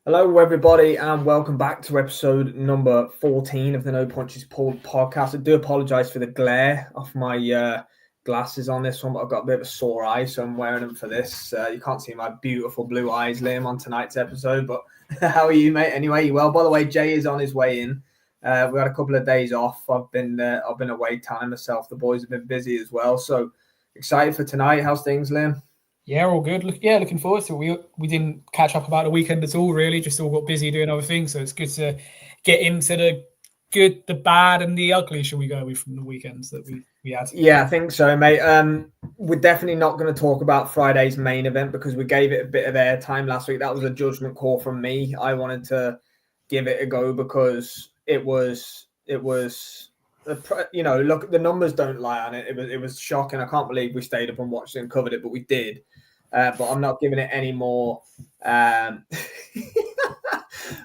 Hello, everybody, and welcome back to episode number 14 of the No Punches Pulled podcast. I do apologise for the glare off my glasses on this one, but I've got a bit of a sore eye, so I'm wearing them for this. You can't see my beautiful blue eyes, Liam, on tonight's episode, but how are you, mate? Anyway, you well? By the way, Jay is on his way in. We had a couple of days off. I've been away tanning myself. The boys have been busy as well, so excited for tonight. How's things, Liam? Yeah, all good. Looking forward to it. We didn't catch up about the weekend at all, really. Just all got busy doing other things. So it's good to get into the good, the bad, and the ugly, shall we go, with from the weekends that we had. Yeah, I think so, mate. We're definitely not going to talk about Friday's main event because we gave it a bit of airtime last week. That was a judgment call from me. I wanted to give it a go because it was, look, the numbers don't lie on it. It was shocking. I can't believe we stayed up and watched it and covered it, but we did. But I'm not giving it any more.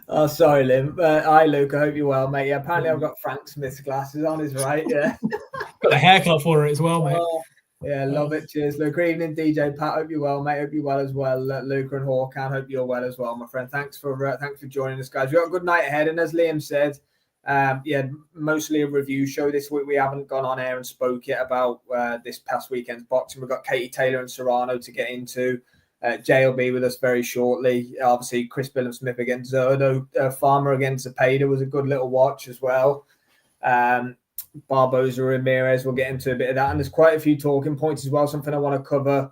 Oh, sorry, Lim. Hi, Luke. I hope you're well, mate. Yeah, apparently I've got Frank Smith's glasses on. Is right. Yeah. Got a haircut for it as well, mate. Yeah, love it. Cheers, Luke. Good evening, DJ Pat. Hope you're well, mate. Hope you're well as well. Luke and Hawkan, hope you're well as well, my friend. Thanks for joining us, guys. We've got a good night ahead, and as Liam said, mostly a review show this week. We haven't gone on air and spoke yet about this past weekend's boxing. We've got Katie Taylor and Serrano to get into. Jay will be with us very shortly. Obviously, Chris Billam-Smith against Zurdo. Farmer against Zapata was a good little watch as well. Barboza Ramirez, we'll get into a bit of that. And there's quite a few talking points as well. Something I want to cover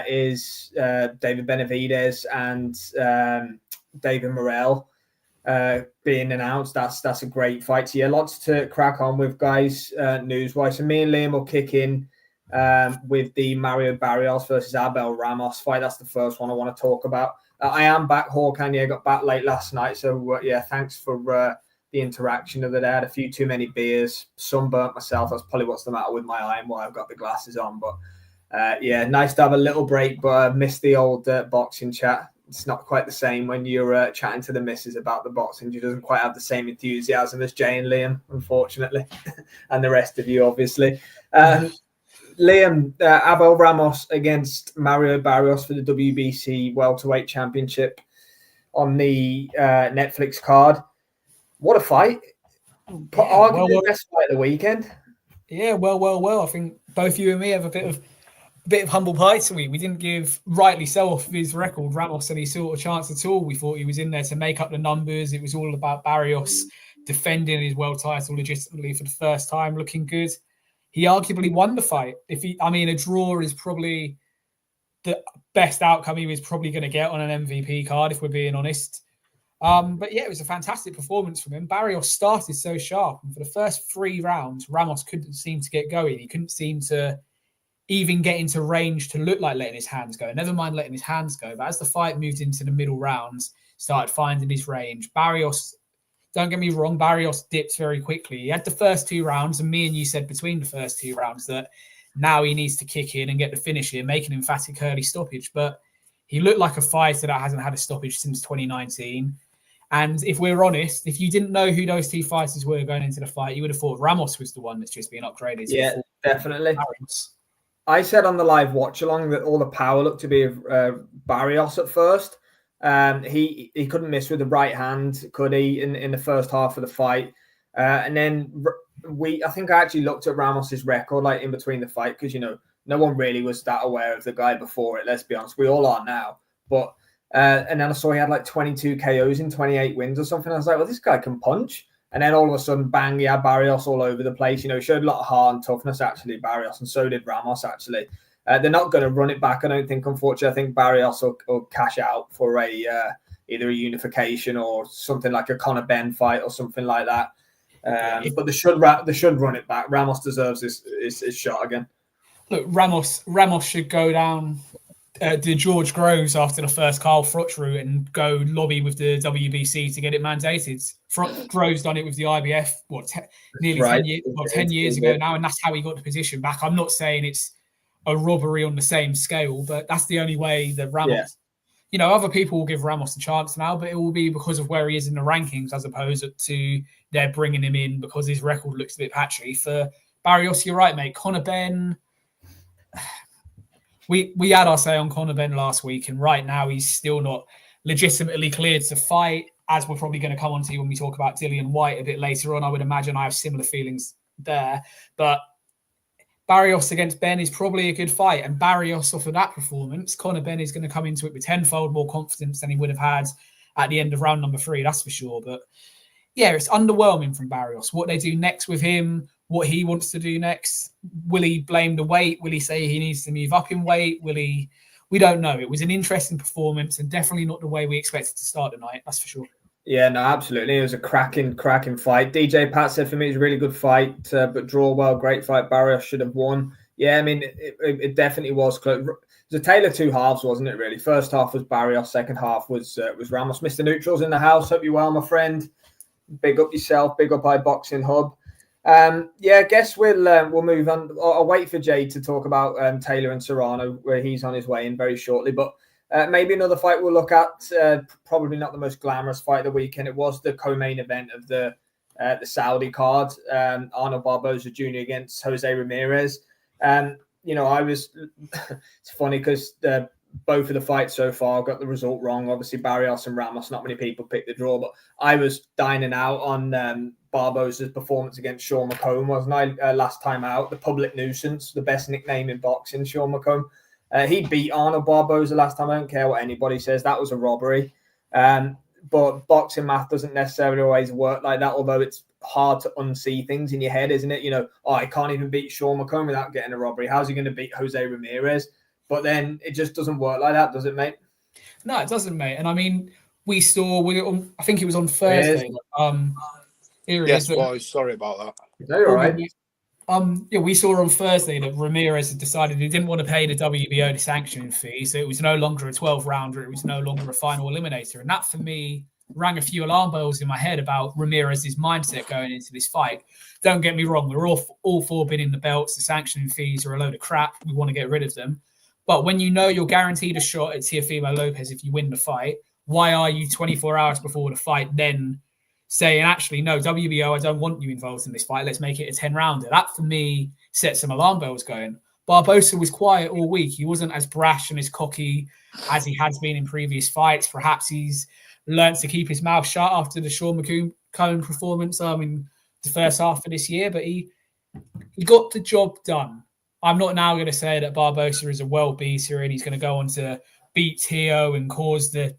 is David Benavidez and David Morrell being announced. That's a great fight. So yeah, lots to crack on with, guys, news-wise. So me and Liam will kick in with the Mario Barrios versus Abel Ramos fight. That's the first one I want to talk about. I am back, Hawkan. Yeah, got back late last night. So thanks for the interaction of the day. I had a few too many beers, sunburnt myself. That's probably what's the matter with my eye and why I've got the glasses on. But nice to have a little break, but I missed the old boxing chat. It's not quite the same when you're chatting to the missus about the boxing. She doesn't quite have the same enthusiasm as Jay and Liam, unfortunately, and the rest of you, obviously. Liam, Abel Ramos against Mario Barrios for the WBC Welterweight Championship on the Netflix card. What a fight. Arguably the best fight of the weekend. Yeah, well. I think both you and me have a bit of humble pie to we didn't give, rightly so, off his record, Ramos any sort of chance at all. We thought he was in there to make up the numbers. It was all about Barrios defending his world title legitimately for the first time, looking good. He arguably won the fight. A draw is probably the best outcome he was probably going to get on an MVP card, if we're being honest. But yeah, it was a fantastic performance from him. Barrios started so sharp, and for the first 3 rounds, Ramos couldn't seem to get going. He couldn't seem to even get into range to look like letting his hands go. Never mind letting his hands go. But as the fight moved into the middle rounds, started finding his range. Barrios, don't get me wrong, Barrios dipped very quickly. He had the first 2 rounds, and me and you said between the first 2 rounds that now he needs to kick in and get the finish here, make an emphatic early stoppage. But he looked like a fighter that hasn't had a stoppage since 2019. And if we're honest, if you didn't know who those 2 fighters were going into the fight, you would have thought Ramos was the one that's just been upgraded. Yeah, definitely. I said on the live watch along that all the power looked to be Barrios at first. He couldn't miss with the right hand, could he, in the first half of the fight? And then I think I actually looked at Ramos's record like in between the fight because no one really was that aware of the guy before it. Let's be honest, we all are now. But and then I saw he had like 22 KOs in 28 wins or something. I was like, well, this guy can punch. And then all of a sudden, bang, he had Barrios all over the place. He showed a lot of heart and toughness, actually, Barrios, and so did Ramos, actually. They're not going to run it back, I don't think, unfortunately. I think Barrios will cash out for either a unification or something like a Conor Benn fight or something like that. But they should run it back. Ramos deserves his shot again. Look, Ramos should go down to George Groves after the first Carl Froch route and go lobby with the WBC to get it mandated. Groves done it with the IBF, nearly 10 years ago now, and that's how he got the position back. I'm not saying it's a robbery on the same scale, but that's the only way that Ramos... Yeah. Other people will give Ramos a chance now, but it will be because of where he is in the rankings as opposed to they're bringing him in because his record looks a bit patchy. For Barrios, you're right, mate. Conor Benn... We had our say on Conor Benn last week, and right now he's still not legitimately cleared to fight, as we're probably going to come on to when we talk about Dillian Whyte a bit later on. I would imagine I have similar feelings there. But Barrios against Ben is probably a good fight. And Barrios, off of that performance, Conor Benn is going to come into it with tenfold more confidence than he would have had at the end of round number 3, that's for sure. But yeah, it's underwhelming from Barrios. What they do next with him, what he wants to do next. Will he blame the weight? Will he say he needs to move up in weight? Will he? We don't know. It was an interesting performance and definitely not the way we expected to start the night, that's for sure. Yeah, no, absolutely. It was a cracking fight. DJ Pat said for me it was a really good fight, but draw well, great fight. Barrios should have won. Yeah, I mean, it definitely was close. It was a tale of two halves, wasn't it, really? First half was Barrios, second half was Ramos. Mr. Neutral's in the house. Hope you're well, my friend. Big up yourself. Big up iBoxing Hub. Yeah, I guess we'll move on. I'll wait for Jay to talk about Taylor and Serrano, where he's on his way in very shortly. But maybe another fight we'll look at. Probably not the most glamorous fight of the weekend. It was the co-main event of the Saudi card. Arnold Barboza Jr. against Jose Ramirez. I was. It's funny because both of the fights so far got the result wrong. Obviously, Barrios and Ramos. Not many people picked the draw, but I was dining out on Barboza's performance against Sean McComb, wasn't I? Last time out, the public nuisance, the best nickname in boxing, Sean McComb. He beat Arnold Barboza last time. I don't care what anybody says. That was a robbery. But boxing math doesn't necessarily always work like that, although it's hard to unsee things in your head, isn't it? I can't even beat Sean McComb without getting a robbery. How's he going to beat Jose Ramirez? But then it just doesn't work like that, does it, mate? No, it doesn't, mate. And I mean, I think it was on Thursday. Yes, boys. Sorry about that. No, you're all right. We saw on Thursday that Ramirez had decided he didn't want to pay the WBO the sanctioning fee, so it was no longer a 12-rounder. It was no longer a final eliminator, and that for me rang a few alarm bells in my head about Ramirez's mindset going into this fight. Don't get me wrong; we're all for bidding the belts. The sanctioning fees are a load of crap. We want to get rid of them. But when you know you're guaranteed a shot at Teofimo Lopez if you win the fight, why are you 24 hours before the fight then saying, actually, no, WBO, I don't want you involved in this fight. Let's make it a 10-rounder. That, for me, set some alarm bells going. Barboza was quiet all week. He wasn't as brash and as cocky as he has been in previous fights. Perhaps he's learned to keep his mouth shut after the Sean McComb performance in the first half of this year, but he got the job done. I'm not now going to say that Barboza is a world beater and he's going to go on to beat Teo and cause the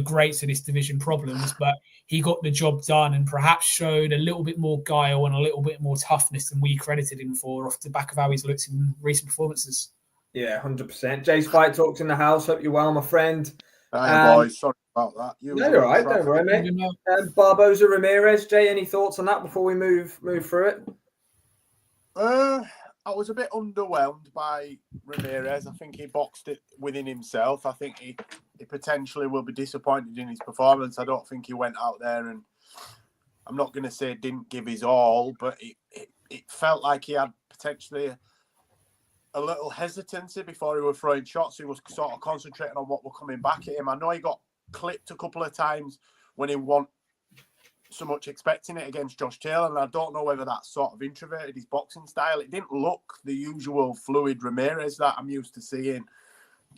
greats of this division problems, but he got the job done and perhaps showed a little bit more guile and a little bit more toughness than we credited him for off the back of how he's looked in recent performances. Yeah, 100%. Jay's Fight Talk's in the house. Hope you're well, my friend. Hi, boys. Sorry about that. No, you're all right. Don't worry, mate. Barboza Ramirez. Jay, any thoughts on that before we move through it? I was a bit underwhelmed by Ramirez. I think he boxed it within himself. I think he potentially will be disappointed in his performance. I don't think he went out there and, I'm not going to say didn't give his all, but it felt like he had potentially a little hesitancy before he was throwing shots. He was sort of concentrating on what were coming back at him. I know he got clipped a couple of times when he wasn't so much expecting it against Josh Taylor, and I don't know whether that sort of introverted his boxing style. It didn't look the usual fluid Ramirez that I'm used to seeing.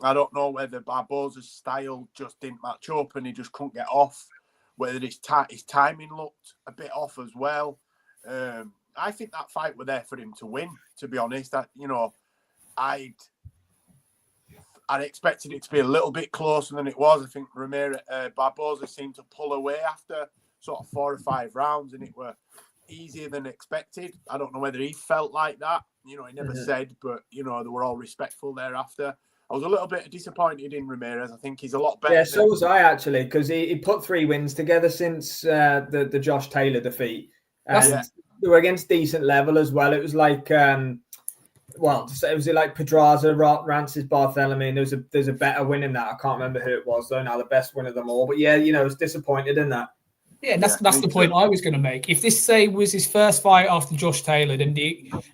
I don't know whether Barboza's style just didn't match up and he just couldn't get off, whether his timing looked a bit off as well. I think that fight were there for him to win, to be honest. I'd expected it to be a little bit closer than it was. I think Barboza seemed to pull away after sort of 4 or 5 rounds, and it were easier than expected. I don't know whether he felt like that. He never said, but they were all respectful thereafter. I was a little bit disappointed in Ramirez. I think he's a lot better. Yeah, so was I actually, because he put 3 wins together since the Josh Taylor defeat. And they were against decent level as well. It was like, it was like Pedraza, Rancis, Barthélemy. There's a better win in that. I can't remember who it was though. Now the best win of them all. But yeah, I was disappointed in that. Yeah, that's the point I was going to make. If this, was his first fight after Josh Taylor, then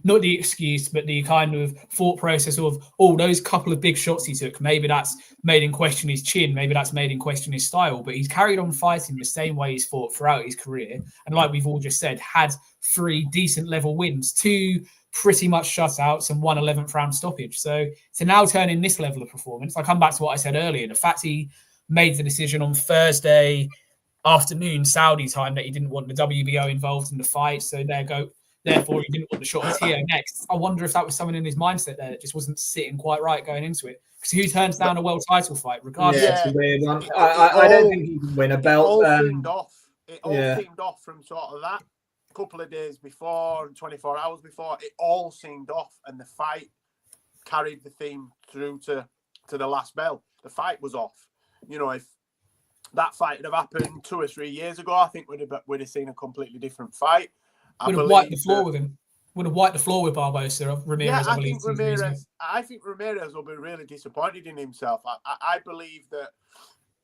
not the excuse, but the kind of thought process of, those couple of big shots he took, maybe that's made him question his chin, maybe that's made him question his style, but he's carried on fighting the same way he's fought throughout his career. And like we've all just said, had 3 decent level wins, 2 pretty much shutouts and 1 11th round stoppage. So to now turn in this level of performance, I come back to what I said earlier, the fact he made the decision on Thursday afternoon Saudi time that he didn't want the WBO involved in the fight. So therefore he didn't want the shot at TO next. I wonder if that was something in his mindset there that just wasn't sitting quite right going into it. Because who turns down a world title fight, regardless? Yeah, it's a weird one. I don't think he can win a belt. It all seemed off. It all seemed off from sort of that couple of days before and 24 hours before. It all seemed off, and the fight carried the theme through to the last bell. The fight was off. You know, if that fight had have happened 2 or 3 years ago, I think we'd have seen a completely different fight. Would have wiped the floor with him. Would have wiped the floor with Barbosa. Ramirez, yeah, I think Ramirez will be really disappointed in himself. I believe that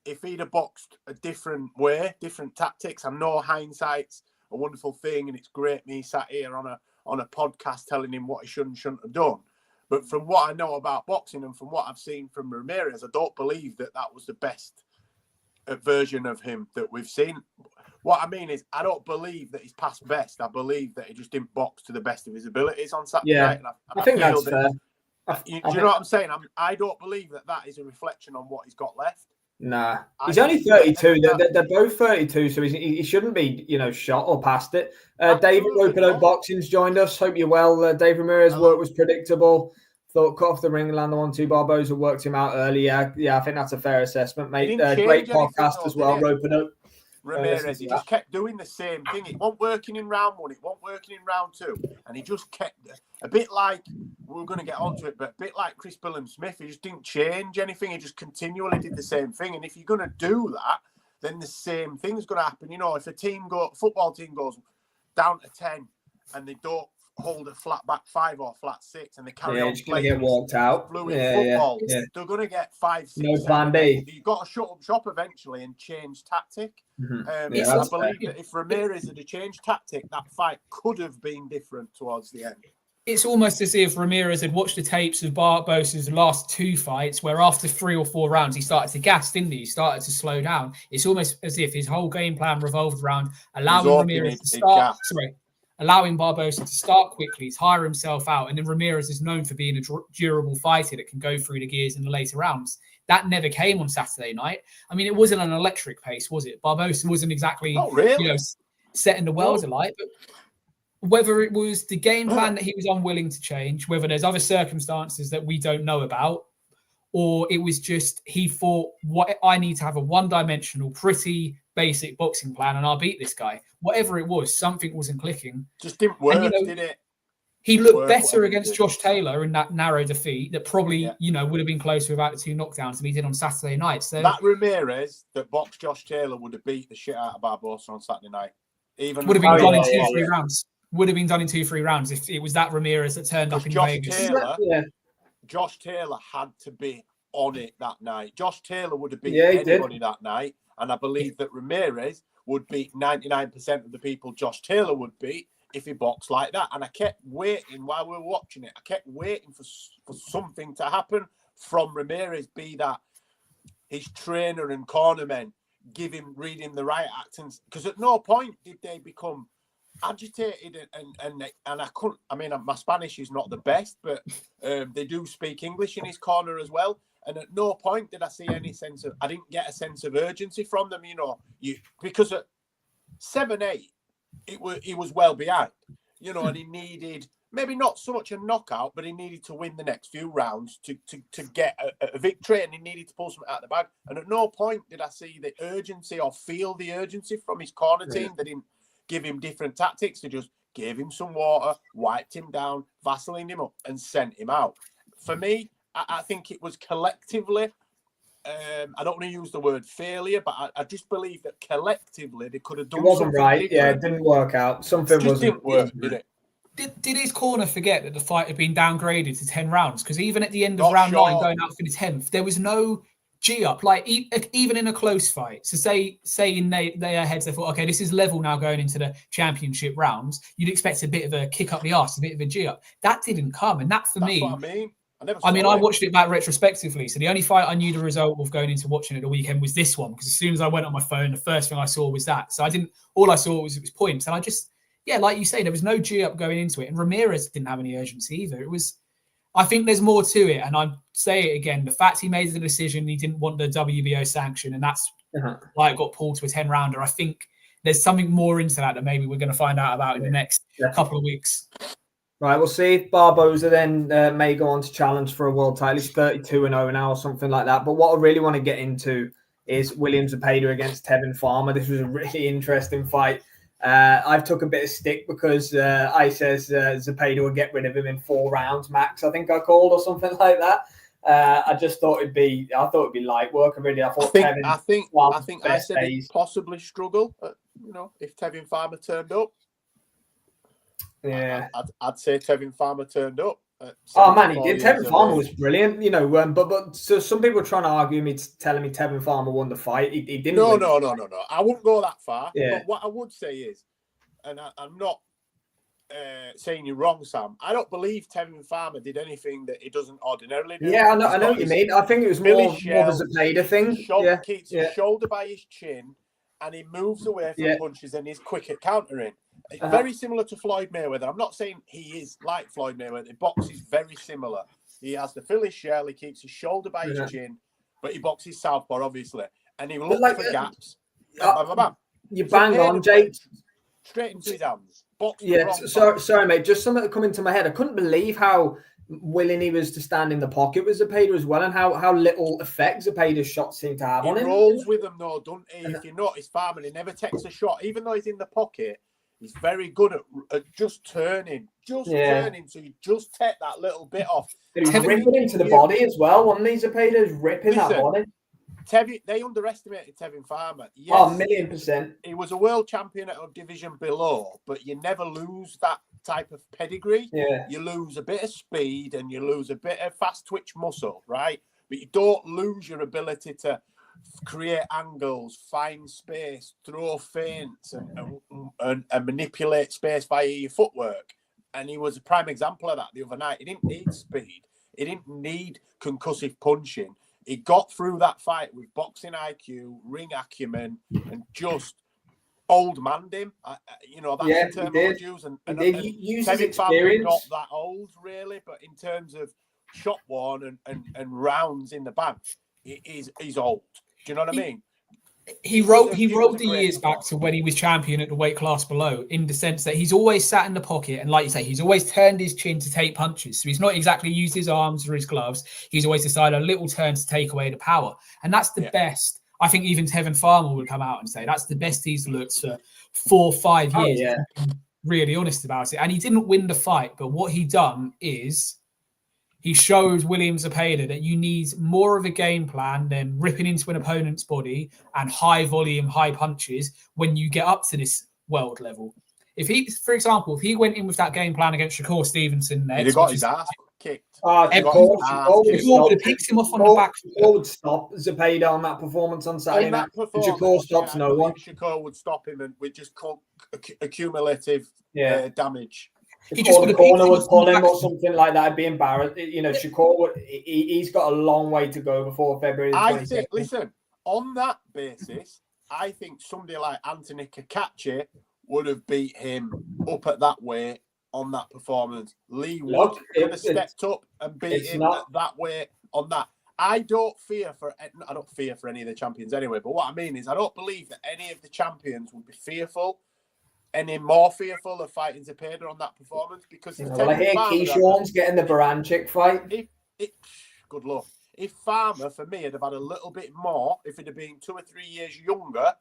if he'd have boxed a different way, different tactics, I know hindsight's a wonderful thing, and it's great me sat here on a podcast telling him what he should and shouldn't have done. But from what I know about boxing and from what I've seen from Ramirez, I don't believe that was the best version of him that we've seen. What I mean is, I don't believe that he's past best. I believe that he just didn't box to the best of his abilities on Saturday night. And I think that's fair. Do you know what I'm saying? I don't believe that is a reflection on what he's got left. Nah, he's only 32. They're both 32, so he shouldn't be, shot or past it. David Ropineau Boxing's joined us. Hope you're well. David Ramirez's work was predictable. Thought cut off the ring and land the 1-2. Barbosa worked him out early. Yeah, I think that's a fair assessment, mate. Great podcast as well, Ropineau. Ramirez, he just kept doing the same thing. It wasn't working in round 1, it wasn't working in round 2, and he just kept a bit like, we're going to get onto it, but a bit like Chris Billam-Smith. He just didn't change anything. He just continually did the same thing. And if you're going to do that, then the same thing's going to happen. You know, if a football team goes down to 10 and they don't hold a flat back 5 or flat 6 and they carry on playing, get walked out. Football, they're going to get 5, 6. No plan B. You've got to shut up shop eventually and change tactic. Mm-hmm. I believe that if Ramirez had changed tactic, that fight could have been different towards the end. It's almost as if Ramirez had watched the tapes of Barbosa's last 2 fights, where after 3 or 4 rounds, he started to gas, didn't he? He started to slow down. It's almost as if his whole game plan revolved around allowing Barbosa to start quickly, tire himself out, and then Ramirez is known for being a durable fighter that can go through the gears in the later rounds. That never came on Saturday night. I mean, it wasn't an electric pace, was it? Barbosa wasn't exactly setting the world alight, but whether it was the game plan that he was unwilling to change, whether there's other circumstances that we don't know about, or it was just he thought, what I need to have a one-dimensional, pretty basic boxing plan and I'll beat this guy. Whatever it was, something wasn't clicking. Just didn't work, did it? He looked better against Josh Taylor in that narrow defeat that probably, would have been closer without the 2 knockdowns than he did on Saturday night. So that Ramirez that boxed Josh Taylor would have beat the shit out of Barbosa on Saturday night. Would have been done in 2-3 rounds. Would have been done in 2-3 rounds if it was that Ramirez that turned up in Vegas. Josh Taylor had to be on it that night. Josh Taylor would have beat anybody that night. And I believe that Ramirez would beat 99% of the people Josh Taylor would beat if he boxed like that. And I kept waiting while we were watching it. I kept waiting for something to happen from Ramirez, be that his trainer and cornermen read him the right accents. Because at no point did they become agitated and I couldn't. I mean, my Spanish is not the best, but they do speak English in his corner as well. And at no point did I see any sense of. I didn't get a sense of urgency from them. Because at 7-8, he was well behind. And he needed maybe not so much a knockout, but he needed to win the next few rounds to get a victory, and he needed to pull something out of the bag. And at no point did I see the urgency or feel the urgency from his corner team. They didn't give him different tactics. They just gave him some water, wiped him down, vaselined him up, and sent him out. For me, I think it was collectively, I don't want to use the word failure, but I just believe that collectively they could have done something. It wasn't right. Yeah, it didn't work out. Something didn't work, did it? Did his corner forget that the fight had been downgraded to 10 rounds? Because even at the end of round 9, going out for the 10th, there was no G-up. Like, even in a close fight. So say in their heads, they thought, okay, this is level now going into the championship rounds. You'd expect a bit of a kick up the arse, a bit of a G-up. That didn't come. And that, for me... What I mean. I watched it back retrospectively. So the only fight I knew the result of going into watching it the weekend was this one. Because as soon as I went on my phone, the first thing I saw was that. So all I saw was points. And I just... Yeah, like you say, there was no G-up going into it. And Ramirez didn't have any urgency either. I think there's more to it. And I say it again, the fact he made the decision, he didn't want the WBO sanction, and that's why it got pulled to a 10-rounder. I think there's something more into that maybe we're going to find out about in the next couple of weeks. Right, we'll see if Barboza then may go on to challenge for a world title. He's 32-0 now or something like that. But what I really want to get into is William Zepeda against Tevin Farmer. This was a really interesting fight. I've took a bit of stick because I says Zepeda would get rid of him in 4 rounds max, I think I called, or something like that. I just thought it'd be light work. I think I said he'd possibly struggle, if Tevin Farmer turned up. Yeah, I'd say Tevin Farmer turned up. Oh man, he did. Tevin Farmer was brilliant, but so some people were trying to argue me, telling me Tevin Farmer won the fight. He didn't. No. I wouldn't go that far. Yeah. But what I would say is, and I'm not saying you're wrong, Sam. I don't believe Tevin Farmer did anything that he doesn't ordinarily do. Yeah, I know what you mean. I think it was more of a Zepeda thing. Keeps his shoulder by his chin, and he moves away from punches and he's quick at countering. Very similar to Floyd Mayweather. I'm not saying he is like Floyd Mayweather. The box is very similar. He has the Philly shell. He keeps his shoulder by his chin, but he boxes southpar, obviously. And he looks for gaps. You bang on, Jake. Straight into his hands. Sorry, mate. Just something that come into my head. I couldn't believe how willing he was to stand in the pocket with Zepeda as well, and how little effect Zepeda's shots seem to have on him. He rolls with them, though, doesn't he? If you notice, Farmer, he never takes a shot. Even though he's in the pocket, he's very good at just turning. Turning, so you just take that little bit off. He's ripping into the body as well. One of these Zepeda's ripping that body. They underestimated Tevin Farmer. Yes, 1,000,000%. He was a world champion at a division below, but you never lose that type of pedigree. Yeah. You lose a bit of speed and you lose a bit of fast twitch muscle, right? But you don't lose your ability to create angles, find space, throw feints, and manipulate space via your footwork. And he was a prime example of that the other night. He didn't need speed. He didn't need concussive punching. He got through that fight with boxing IQ, ring acumen, and just old manned him. That's the term I would use. And Tevin Farmer not that old, really, but in terms of shot worn and rounds in the bank, he's old. Do you know what I mean? He wrote the years back to when he was champion at the weight class below, in the sense that he's always sat in the pocket, and like you say, he's always turned his chin to take punches. So he's not exactly used his arms or his gloves. He's always decided a little turn to take away the power, and that's the best. I think even Tevin Farmer would come out and say that's the best he's looked for 4 or 5 years. Really honest about it, and he didn't win the fight, but what he done is he showed William Zepeda that you need more of a game plan than ripping into an opponent's body and high volume, high punches when you get up to this world level. If he went in with that game plan against Shakur Stevenson next, he'd got his ass kicked. Shakur would have picked him off on the back. Shakur would stop Zepeda on that performance on Saturday night. Shakur stops no one. Shakur would stop him and with just accumulative damage. He just the corner would pull him or something like that. I'd be embarrassed. Shakur he's got a long way to go before February. I think. Listen, on that basis, I think somebody like Anthony Kakachi would have beat him up at that weight on that performance. Lee would have stepped up and beat him at that weight on that. I don't fear for any of the champions anyway. But what I mean is, I don't believe that any of the champions would be any more fearful of fighting Zepeda on that performance, because I hear Keyshawn's getting the Baranchik fight. Good luck. If Farmer, for me, had have had a little bit more, if he'd have been 2 or 3 years younger,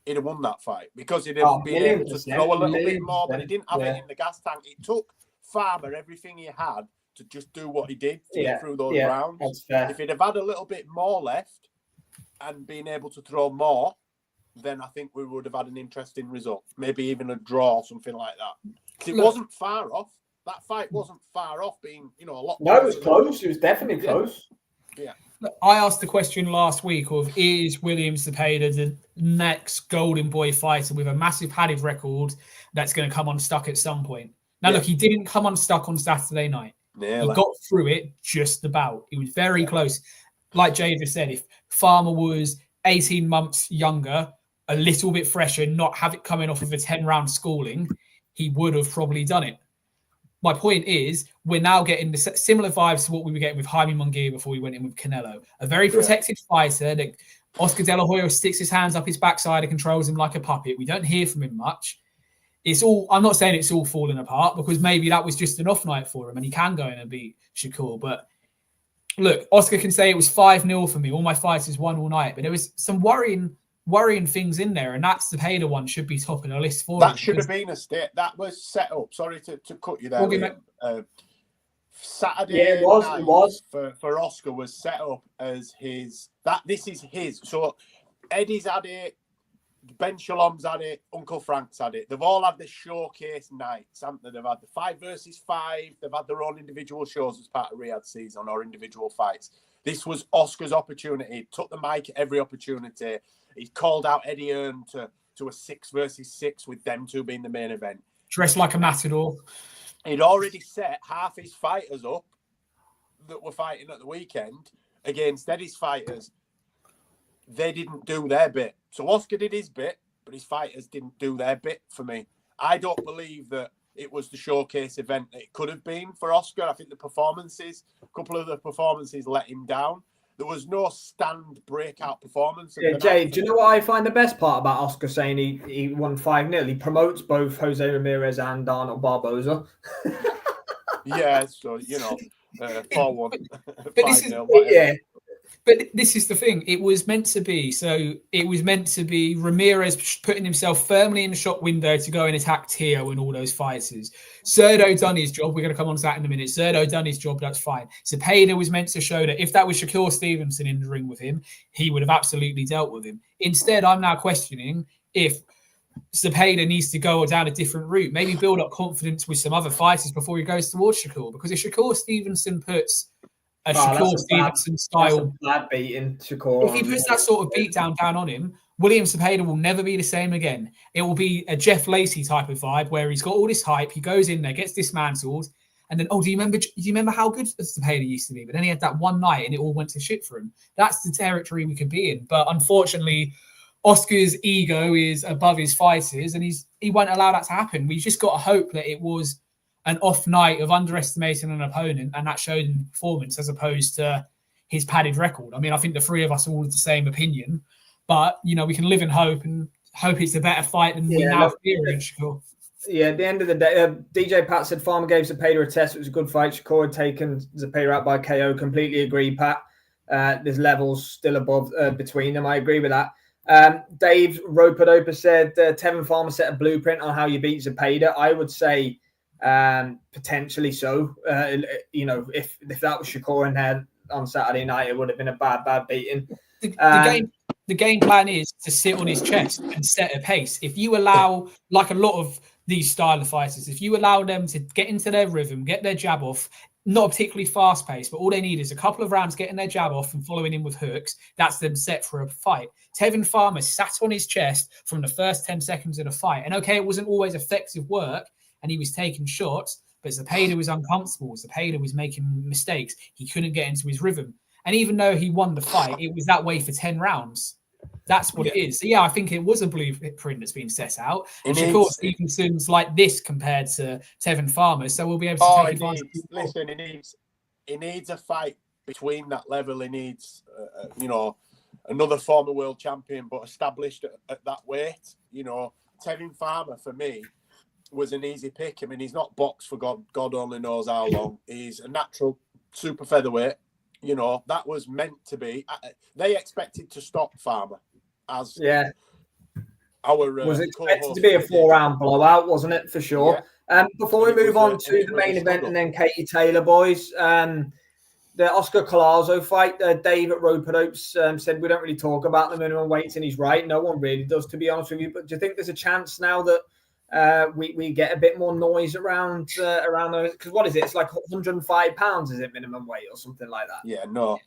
he'd have won that fight, because he'd have been able to throw a little bit more, but he didn't have it in the gas tank. It took Farmer everything he had to just do what he did to get through those rounds. That's fair. If he'd have had a little bit more left and been able to throw more, then I think we would have had an interesting result. Maybe even a draw or something like that. It wasn't far off. That fight wasn't far off being, a lot. No, it was close. It was definitely close. Yeah. I asked the question last week of, is William Zepeda the next Golden Boy fighter with a massive padded record that's going to come unstuck at some point? Now, look, he didn't come unstuck on Saturday night. He got through it just about. It was very close. Like Jay just said, if Farmer was 18 months younger, a little bit fresher, not have it coming off of a 10-round schooling, he would have probably done it. my point is, we're now getting the similar vibes to what we were getting with Jaime Munguia before we went in with Canelo. A very protected fighter that Oscar De La Hoya sticks his hands up his backside and controls him like a puppet. We don't hear from him much. I'm not saying it's all falling apart, because maybe that was just an off night for him and he can go in and beat Shakur. But look, Oscar can say it was 5-0 for me. All my fighters won all night. But there was some worrying things in there, and that's the Cepeda one should be top of the list for that should have been a state that was set up. Sorry to cut you there. Saturday it was. For Oscar was set up as his. This is his. So Eddie's had it, Ben Shalom's had it, Uncle Frank's had it. They've all had the showcase nights, haven't they? They've had the 5 versus 5. They've had their own individual shows as part of Riyadh season or individual fights. This was Oscar's opportunity. He took the mic at every opportunity. He called out Eddie Hearn to a 6 versus 6 with them two being the main event. Dressed like a matador. He'd already set half his fighters up that were fighting at the weekend against Eddie's fighters. They didn't do their bit. So Oscar did his bit, but his fighters didn't do their bit for me. I don't believe that it was the showcase event that it could have been for Oscar. I think a couple of the performances let him down. There was no stand breakout performance. Yeah, Jay, do you know what I find the best part about Oscar saying he won 5-0? He promotes both Jose Ramirez and Arnold Barboza. Yeah, so, 4-1. But this is, but this is the thing. It was meant to be. So it was meant to be Ramirez putting himself firmly in the shot window to go and attack Teo and all those fighters. Zurdo done his job. We're going to come on to that in a minute. Zurdo done his job. That's fine. Cepeda was meant to show that if that was Shakur Stevenson in the ring with him, he would have absolutely dealt with him. Instead, I'm now questioning if Cepeda needs to go down a different route. Maybe build up confidence with some other fighters before he goes towards Shakur. Because if Shakur Stevenson puts a Shakur Stevenson style bad beating Shakur. If he puts that sort of beat down on him, William Cepeda will never be the same again. It will be a Jeff Lacey type of vibe where he's got all this hype, he goes in there, gets dismantled, and then, do you remember how good Cepeda used to be? But then he had that one night and it all went to shit for him. That's the territory we could be in. But unfortunately, Oscar's ego is above his fighters, and he won't allow that to happen. We just got to hope that it was an off night of underestimating an opponent, and that showed in performance as opposed to his padded record. I mean, I think the three of us are all of the same opinion, but we can live in hope and hope it's a better fight than we now fear in Shakur. Yeah, at the end of the day, DJ Pat said Farmer gave Cepeda a test. It was a good fight. Shakur had taken Cepeda out by KO. Completely agree, Pat. There's levels still above between them. I agree with that. Dave Roper said Tevin Farmer set a blueprint on how you beat Cepeda. I would say potentially so. If that was Shakur in there on Saturday night, it would have been a bad beating. The game plan is to sit on his chest and set a pace. If you allow, like a lot of these style of fighters, if you allow them to get into their rhythm, get their jab off, not particularly fast paced, but all they need is a couple of rounds getting their jab off and following in with hooks, that's them set for a fight. Tevin Farmer sat on his chest from the first 10 seconds of the fight. And okay, it wasn't always effective work, and he was taking shots, but Cepeda was uncomfortable. Cepeda was making mistakes. He couldn't get into his rhythm. And even though he won the fight, it was that way for 10 rounds. That's what it is. So, I think it was a blueprint that's been set out. And Shakur Stevenson's like this compared to Tevin Farmer, so we'll be able to take advantage. Listen, he needs a fight between that level. He needs, another former world champion, but established at that weight. Tevin Farmer, for me, was an easy pick. I mean, he's not boxed for God only knows how long. He's a natural super featherweight. That was meant to be. They expected to stop Farmer as our was expected to be a 4-round blowout, wasn't it? For sure. Yeah. Before we move on to the main event and then Katie Taylor, boys, the Oscar Collazo fight, Dave at Rope said we don't really talk about the minimum weights, and he's right. No one really does, to be honest with you. But do you think there's a chance now that we get a bit more noise around those? Because what is it? It's like 105 pounds, is it minimum weight or something like that? Yeah, no.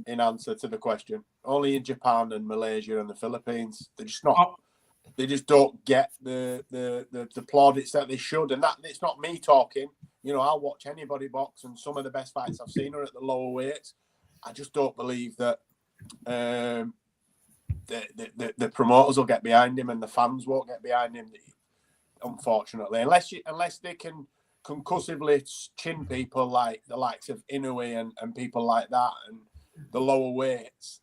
In answer to the question, only in Japan and Malaysia and the Philippines, they're just not. They just don't get the plaudits that they should, and that it's not me talking. I'll watch anybody box, and some of the best fights I've seen are at the lower weights. I just don't believe that the promoters will get behind him and the fans won't get behind him. Unfortunately, unless they can concussively chin people like the likes of Inoue and people like that, and the lower weights.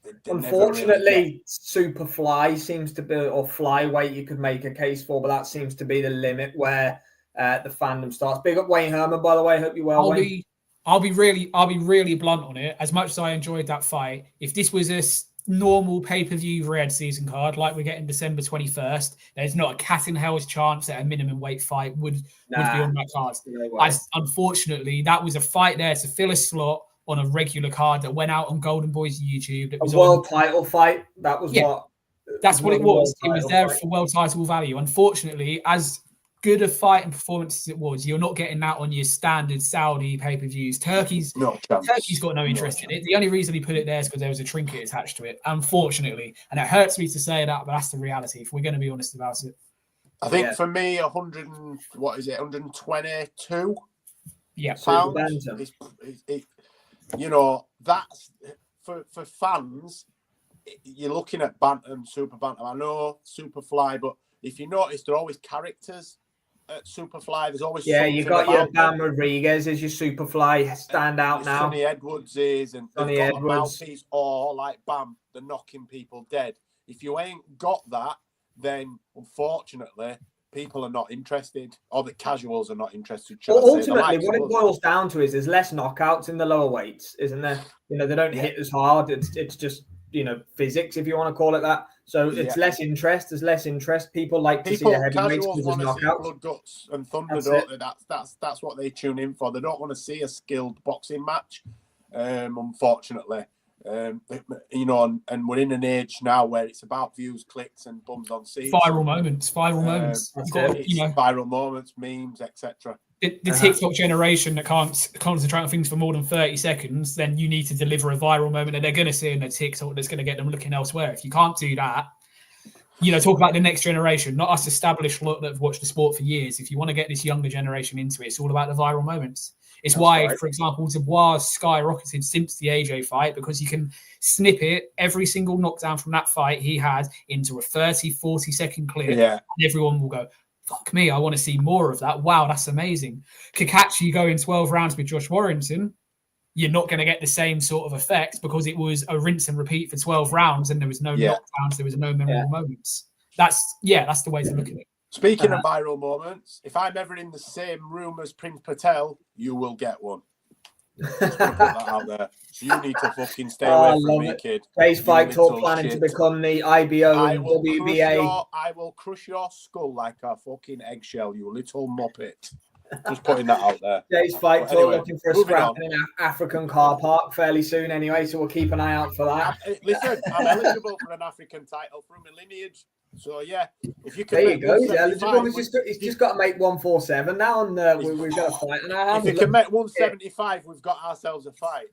They Unfortunately, super fly seems to be, or flyweight you could make a case for, but that seems to be the limit where the fandom starts. Big up Wayne Herman, by the way. Hope you're well, Wayne. I'll be really blunt on it. As much as I enjoyed that fight, if this was a normal pay-per-view red season card like we get in December 21st, there's not a cat in hell's chance that a minimum weight fight would be on that card. No, unfortunately, that was a fight there to fill a slot on a regular card that went out on Golden Boy's YouTube. It was a world title fight. That was what. That's what it was. It was there for world title value. Unfortunately, as good a fight and performance as it was, you're not getting that on your standard Saudi pay-per-views. Turkey's got no interest in it. The only reason he put it there is because there was a trinket attached to it, unfortunately. And it hurts me to say that, but that's the reality, if we're going to be honest about it. I think for me, 122 pounds. You know, that's for fans, you're looking at bantam, super bantam. I know Superfly, but if you notice, there are always characters at Superfly. There's always you got your Bam Rodriguez as your Superfly stand out now. Sonny Edwards is, and they've got a mouthpiece, or like Bam, they're knocking people dead. If you ain't got that, then unfortunately people are not interested, or the casuals are not interested. Ultimately, what it boils down to is there's less knockouts in the lower weights, isn't there? You know, they don't hit as hard. It's just, you know, physics, if you want to call it that. So it's less interest. There's less interest. People like to see the heavyweights because there's knockouts. Blood, guts, and thunder, don't they? That's what they tune in for. They don't want to see a skilled boxing match, unfortunately. You know, and we're in an age now where it's about views, clicks, and bums on seats. Viral moments. Viral moments, memes, etc. The TikTok generation that can't concentrate on things for more than 30 seconds, then you need to deliver a viral moment that they're going to see in the TikTok that's going to get them looking elsewhere. If you can't do that, you know, talk about the next generation, not us established lot that have watched the sport for years. If you want to get this younger generation into it, it's all about the viral moments. It's why, for example, Dubois skyrocketed since the AJ fight, because you can snippet every single knockdown from that fight he had into a 30, 40-second clip, and everyone will go, fuck me, I want to see more of that. Wow, that's amazing. Kakachi going 12 rounds with Josh Warrington, you're not going to get the same sort of effect because it was a rinse and repeat for 12 rounds and there was no knockdowns, there was no memorable moments. That's the way to look at it. Speaking of viral moments, if I'm ever in the same room as Prince Patel, you will get one. Just put that out there. So you need to fucking stay away from me, kid. Jay's Fight Talk planning to become the IBO and WBA. I will crush your skull like a fucking eggshell, you little muppet. Just putting that out there. Jay's Fight Talk looking for a scrap in an African car park fairly soon anyway, so we'll keep an eye out for that. Listen, I'm eligible for an African title through my lineage. So yeah, if you can, there you go. He's eligible. He's just got to make 147 now, and we've got a fight in our hands. If you can make 175, we've got ourselves a fight.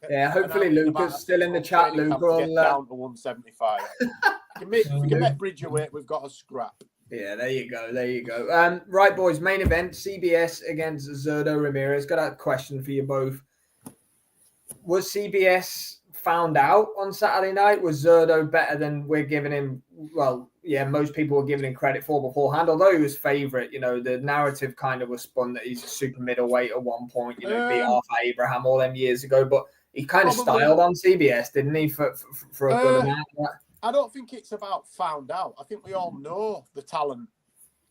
Yeah, hopefully Luca's still in the chat. Luca will down to 175. If we can make Bridgerweight, we've got a scrap. Yeah, there you go. Right, boys. Main event: CBS against Zurdo Ramirez. Got a question for you both. Was CBS found out on Saturday night? Was Zurdo better than we're giving him? Well, yeah, most people were giving him credit for beforehand, although he was favourite. You know, the narrative kind of was spun that he's a super middleweight at one point, you know, beat Arthur Abraham all them years ago, but he kind of styled on CBS, didn't he, for a good amount of that? I don't think it's about found out. I think we all know the talent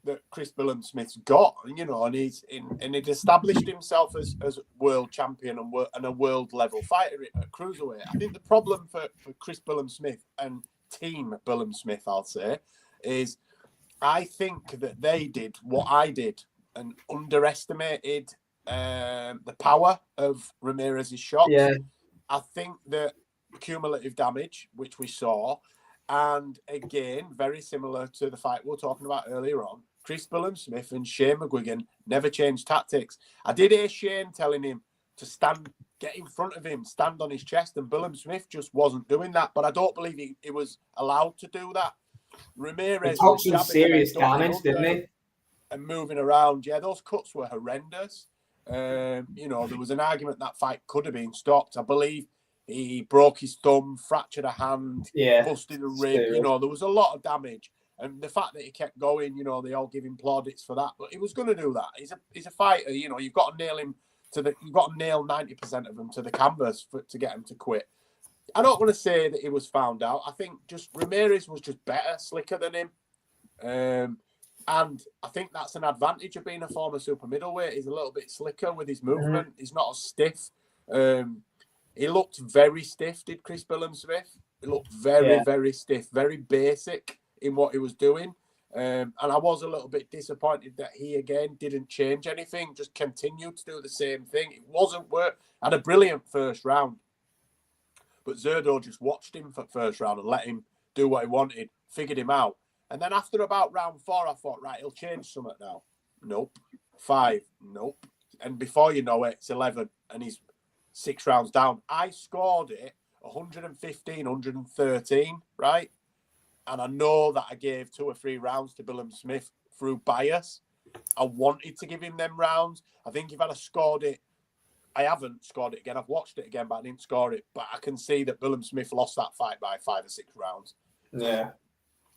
that Chris Billam-Smith's got, you know, and he'd established himself as world champion and a world level fighter at cruiserweight. I think the problem for Chris Billam-Smith and Team Billam-Smith, I'll say, is I think that they did what I did and underestimated the power of Ramirez's shots. Yeah. I think that cumulative damage, which we saw, and again, very similar to the fight we were talking about earlier on, Chris Billam-Smith and Shane McGuigan never changed tactics. I did hear Shane telling him to get in front of him, stand on his chest, and Billam-Smith just wasn't doing that. But I don't believe he was allowed to do that. Ramirez took some serious damage, didn't he? And moving around. Yeah, those cuts were horrendous. You know, there was an argument that fight could have been stopped. I believe he broke his thumb, fractured a hand, busted a rib. You know, there was a lot of damage. And the fact that he kept going, they all give him plaudits for that. But he was going to do that. He's a fighter. You've got to nail him you've got to nail 90% of them to the canvas to get him to quit. I don't want to say that he was found out. I think just Ramirez was just better, slicker than him. And I think that's an advantage of being a former super middleweight. He's a little bit slicker with his movement. He's not as stiff. He looked very stiff, did Chris Billam-Smith. He looked very, very stiff, very basic in what he was doing. And I was a little bit disappointed that he, again, didn't change anything, just continued to do the same thing. It wasn't work. Had a brilliant first round. But Zurdo just watched him for first round and let him do what he wanted, figured him out. And then after about round 4, I thought, right, he'll change something now. Nope. 5, nope. And before you know it, it's 11 and he's 6 rounds down. I scored it 115, 113, right? And I know that I gave 2 or 3 rounds to Billam-Smith through bias. I wanted to give him them rounds. I think if I'd have scored it, I haven't scored it again. I've watched it again, but I didn't score it. But I can see that Billam-Smith lost that fight by 5 or 6 rounds. Yeah.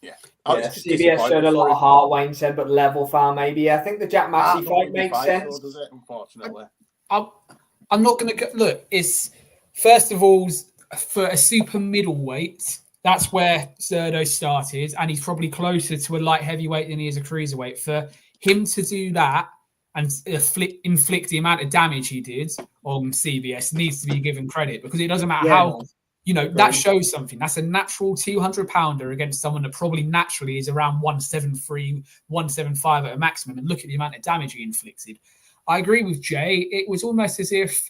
Yeah. CBS showed a lot of heart, Wayne said, but level far maybe. I think the Jack Massey fight makes sense. So does it, unfortunately. I'm not going to go. Look, it's first of all, for a super middleweight, that's where Zurdo started, and he's probably closer to a light heavyweight than he is a cruiserweight. For him to do that and inflict the amount of damage he did on CBS needs to be given credit, because it doesn't matter how, that shows something. That's a natural 200-pounder against someone that probably naturally is around 173, 175 at a maximum, and look at the amount of damage he inflicted. I agree with Jay. It was almost as if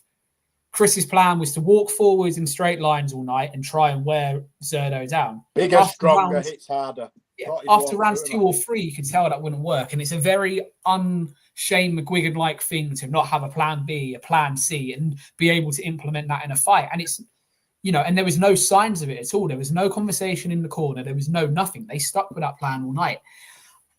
Chris's plan was to walk forwards in straight lines all night and try and wear Zurdo down. Bigger, stronger, hits harder. Yeah, after rounds 2 or 3, you could tell that wouldn't work. And it's a very Shane McGuigan-like thing to not have a plan B, a plan C, and be able to implement that in a fight. And it's, and there was no signs of it at all. There was no conversation in the corner. There was no nothing. They stuck with that plan all night.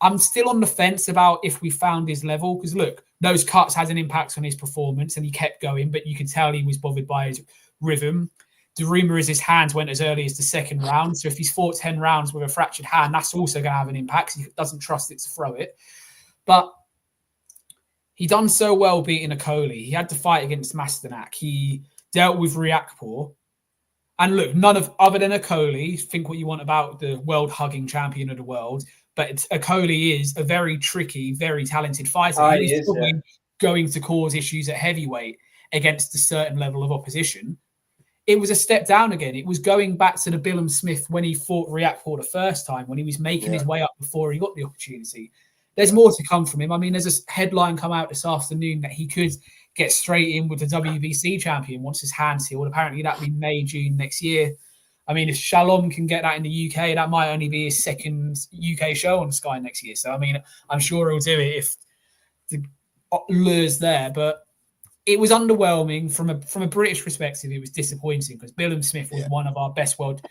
I'm still on the fence about if we found his level, because look, those cuts had an impact on his performance and he kept going, but you could tell he was bothered by his rhythm. The rumour is his hands went as early as the 2nd round. So if he's fought 10 rounds with a fractured hand, that's also going to have an impact. He doesn't trust it to throw it. But he done so well beating Akoli. He had to fight against Masternak. He dealt with Riakporhe. And look, other than Akoli, think what you want about the world hugging champion of the world, but Akoli is a very tricky, very talented fighter. He's probably going to cause issues at heavyweight against a certain level of opposition. It was a step down again. It was going back to the Billam-Smith when he fought Riakporhe the first time, when he was making his way up before he got the opportunity. There's more to come from him. I mean, there's a headline come out this afternoon that he could get straight in with the WBC champion once his hand's healed. Apparently that'll be May, June next year. I mean, if Shalom can get that in the UK, that might only be his 2nd UK show on Sky next year. So, I mean, I'm sure he'll do it if the lure's there. But it was underwhelming from a British perspective. It was disappointing because Billam-Smith was one of our best world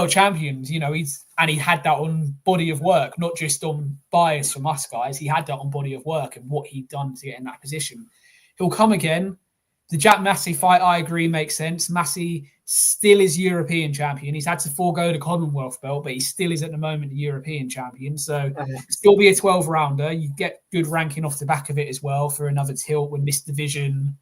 champions. He had that on body of work, not just on bias from us guys. He had that on body of work and what he'd done to get in that position. He'll come again. The Jack Massey fight, I agree, makes sense. Massey still is European champion. He's had to forego the Commonwealth belt, but he still is at the moment the European champion. So still be a 12-rounder. You get good ranking off the back of it as well for another tilt when this division,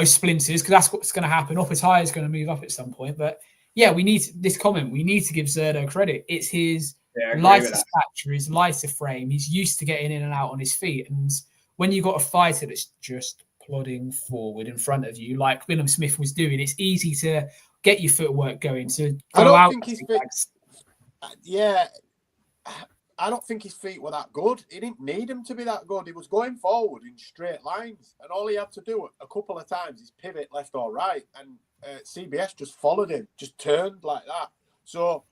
splinters, because that's what's going to happen. Opetaya is going to move up at some point. But yeah, we need to give Zurdo credit. It's his lighter stature, his lighter frame. He's used to getting in and out on his feet. And when you've got a fighter that's just plodding forward in front of you, like Billam-Smith was doing, it's easy to get your footwork going. I don't think his feet were that good. He didn't need him to be that good. He was going forward in straight lines, and all he had to do a couple of times is pivot left or right, and CBS just followed him, just turned like that. So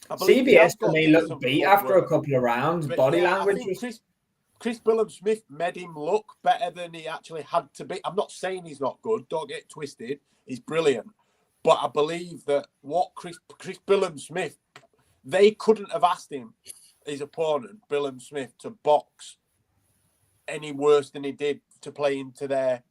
I CBS for me looked beat after a couple of rounds. But body language was... Chris Billam-Smith made him look better than he actually had to be. I'm not saying he's not good. Don't get twisted. He's brilliant. But I believe that what Chris Billam-Smith, they couldn't have asked him, his opponent, Billam-Smith, to box any worse than he did to play into their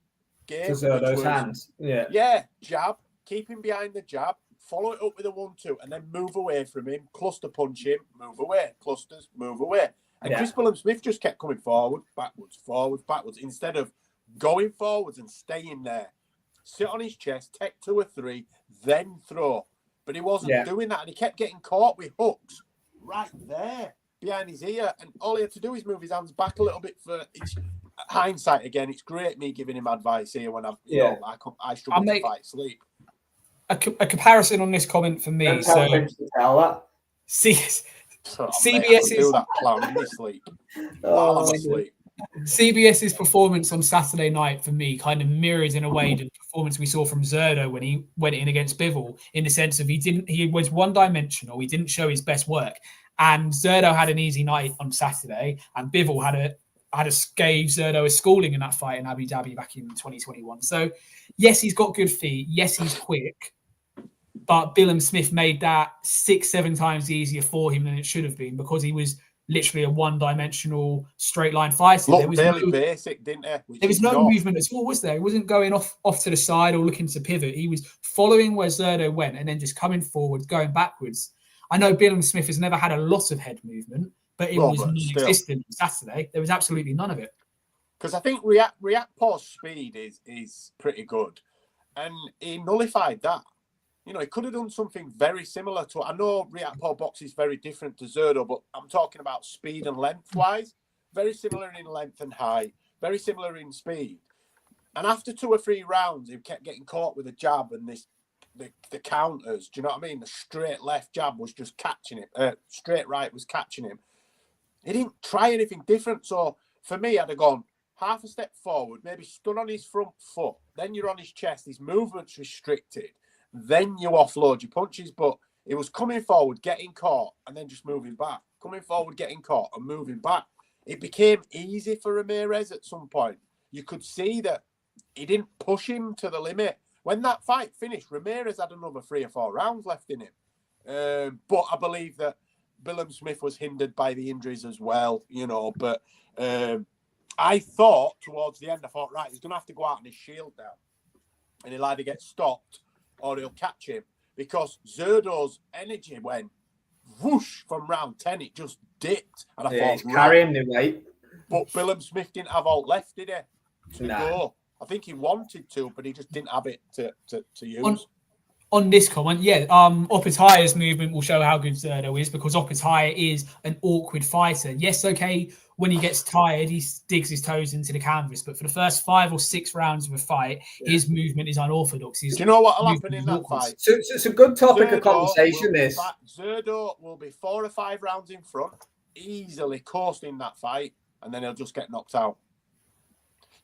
game. Those hands. Yeah, jab. Keep him behind the jab. follow it up with a 1-2, and then move away from him, cluster punch him, move away, clusters, move away. And Chris Billam-Smith just kept coming forward, backwards, instead of going forwards and staying there. Sit on his chest, take 2 or 3, then throw. But he wasn't doing that, and he kept getting caught with hooks right there behind his ear. And all he had to do is move his hands back a little bit. For it's hindsight again. It's great me giving him advice here when I struggle to fight sleep. A comparison on this comment for me. So CBS do that clown in his sleep. CBS's performance on Saturday night for me kind of mirrors in a way the performance we saw from Zurdo when he went in against Bivol, in the sense of he was one-dimensional. He didn't show his best work, and Zurdo had an easy night on Saturday, and Bivol gave Zurdo a schooling in that fight in Abu Dhabi back in 2021. So yes, he's got good feet. Yes, he's quick. But Billam-Smith made that 6-7 times easier for him than it should have been, because he was literally a one-dimensional straight line fighter. Looked fairly basic, didn't it? There was no movement at all, was there? He wasn't going off to the side or looking to pivot. He was following where Zurdo went and then just coming forward, going backwards. I know Billam-Smith has never had a lot of head movement, but it was non-existent on Saturday. There was absolutely none of it. Because I think Riakpor's speed is pretty good, and he nullified that. You know, he could have done something very similar to. I know Riakpor box is very different to Zurdo, but I'm talking about speed and length-wise. Very similar in length and height. Very similar in speed. And after 2 or 3 rounds, he kept getting caught with a jab and the counters. Do you know what I mean? The straight left jab was just catching him. Straight right was catching him. He didn't try anything different. So for me, I'd have gone half a step forward, maybe stood on his front foot. Then you're on his chest. His movement's restricted. Then you offload your punches, but it was coming forward, getting caught, and then just moving back. Coming forward, getting caught, and moving back. It became easy for Ramirez at some point. You could see that he didn't push him to the limit. When that fight finished, Ramirez had another 3 or 4 rounds left in him. But I believe that Billam-Smith was hindered by the injuries as well, you know. But I thought towards the end, right, he's going to have to go out on his shield now. And he'll either get stopped or he'll catch him, because Zurdo's energy went whoosh from round 10. It just dipped. And I thought, he's carrying the weight. But Billam-Smith didn't have all left, did he? To go. I think he wanted to, but he just didn't have it to use. On this comment, Opetaya's movement will show how good Zurdo is, because Opetaya is an awkward fighter. Yes, okay, when he gets tired, he digs his toes into the canvas, but for the first 5 or 6 rounds of a fight, his movement is unorthodox. Do you know what will happen in that fight? So it's a good topic of conversation, this. Zurdo will be 4 or 5 rounds in front, easily coasting that fight, and then he'll just get knocked out.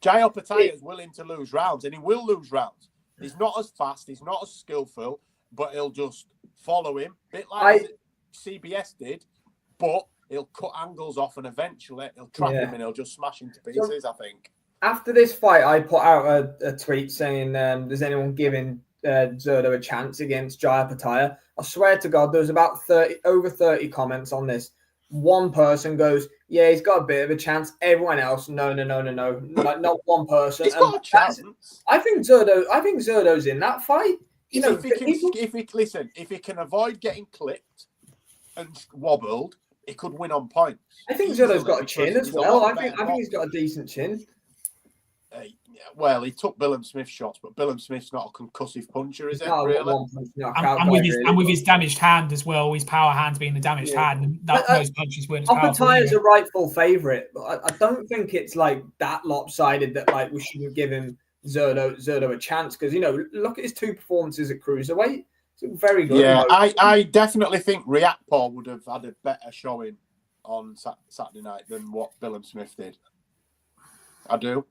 Jai Opetaya is willing to lose rounds, and he will lose rounds. He's not as fast, he's not as skillful, but he'll just follow him, a bit like CBS did, but he'll cut angles off, and eventually he'll trap him and he'll just smash him to pieces, I think. After this fight, I put out a tweet saying, does anyone giving Zurdo a chance against Jai Opetaya? I swear to God, there's about over 30 comments on this. One person goes, yeah, he's got a bit of a chance. Everyone else, no. Like, not one person. He's got a chance. I think Zurdo's in that fight. If he can avoid getting clipped and wobbled, he could win on points. I think Zurdo's got a chin as well. I think he's got a decent chin. Well, he took Billam-Smith shots, but Billam-Smith's not a concussive puncher, is it? No, really? And with his damaged hand as well, his power hand being the damaged hand, those punches weren't as powerful. Opetaya's a rightful favourite, but I don't think it's like that lopsided that like we should give him Zurdo a chance, because, you know, look at his 2 performances at cruiserweight. It's very good. Yeah, I definitely think Riakpor would have had a better showing on Saturday night than what Billam-Smith did. I do.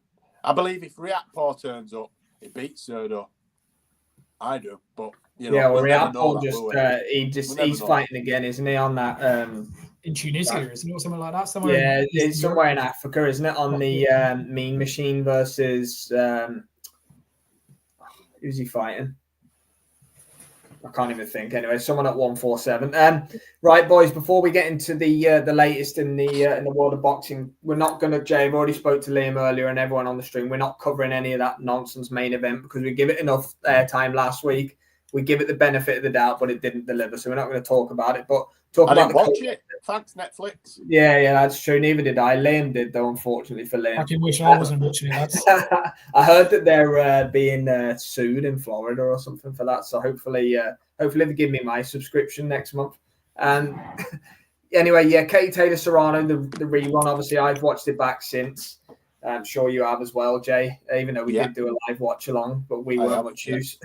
I believe if Riakpor turns up, it beats Zurdo. I do, but you know, Riakpor he's fighting again, isn't he? On that in Tunisia, isn't it, or something like that? It's somewhere in Africa, isn't it? On the Mean Machine versus who's he fighting? I can't even think. Anyway, someone at 147. Right, boys. Before we get into the latest in the world of boxing, we're not going to. Jay, I've already spoke to Liam earlier and everyone on the stream. We're not covering any of that nonsense main event because we give it enough airtime last week. we give it the benefit of the doubt, but it didn't deliver. So we're not going to talk about it. But talk I about didn't watch it. Thanks, Netflix. Yeah, that's true. Neither did I. Liam did, though, unfortunately for Liam. I can wish I wasn't watching it. I heard that they're being sued in Florida or something for that. So hopefully they give me my subscription next month. Anyway, yeah, Katie Taylor Serrano, the rerun. Obviously, I've watched it back since. I'm sure you have as well, Jay. Even though we did do a live watch along, but we weren't much use.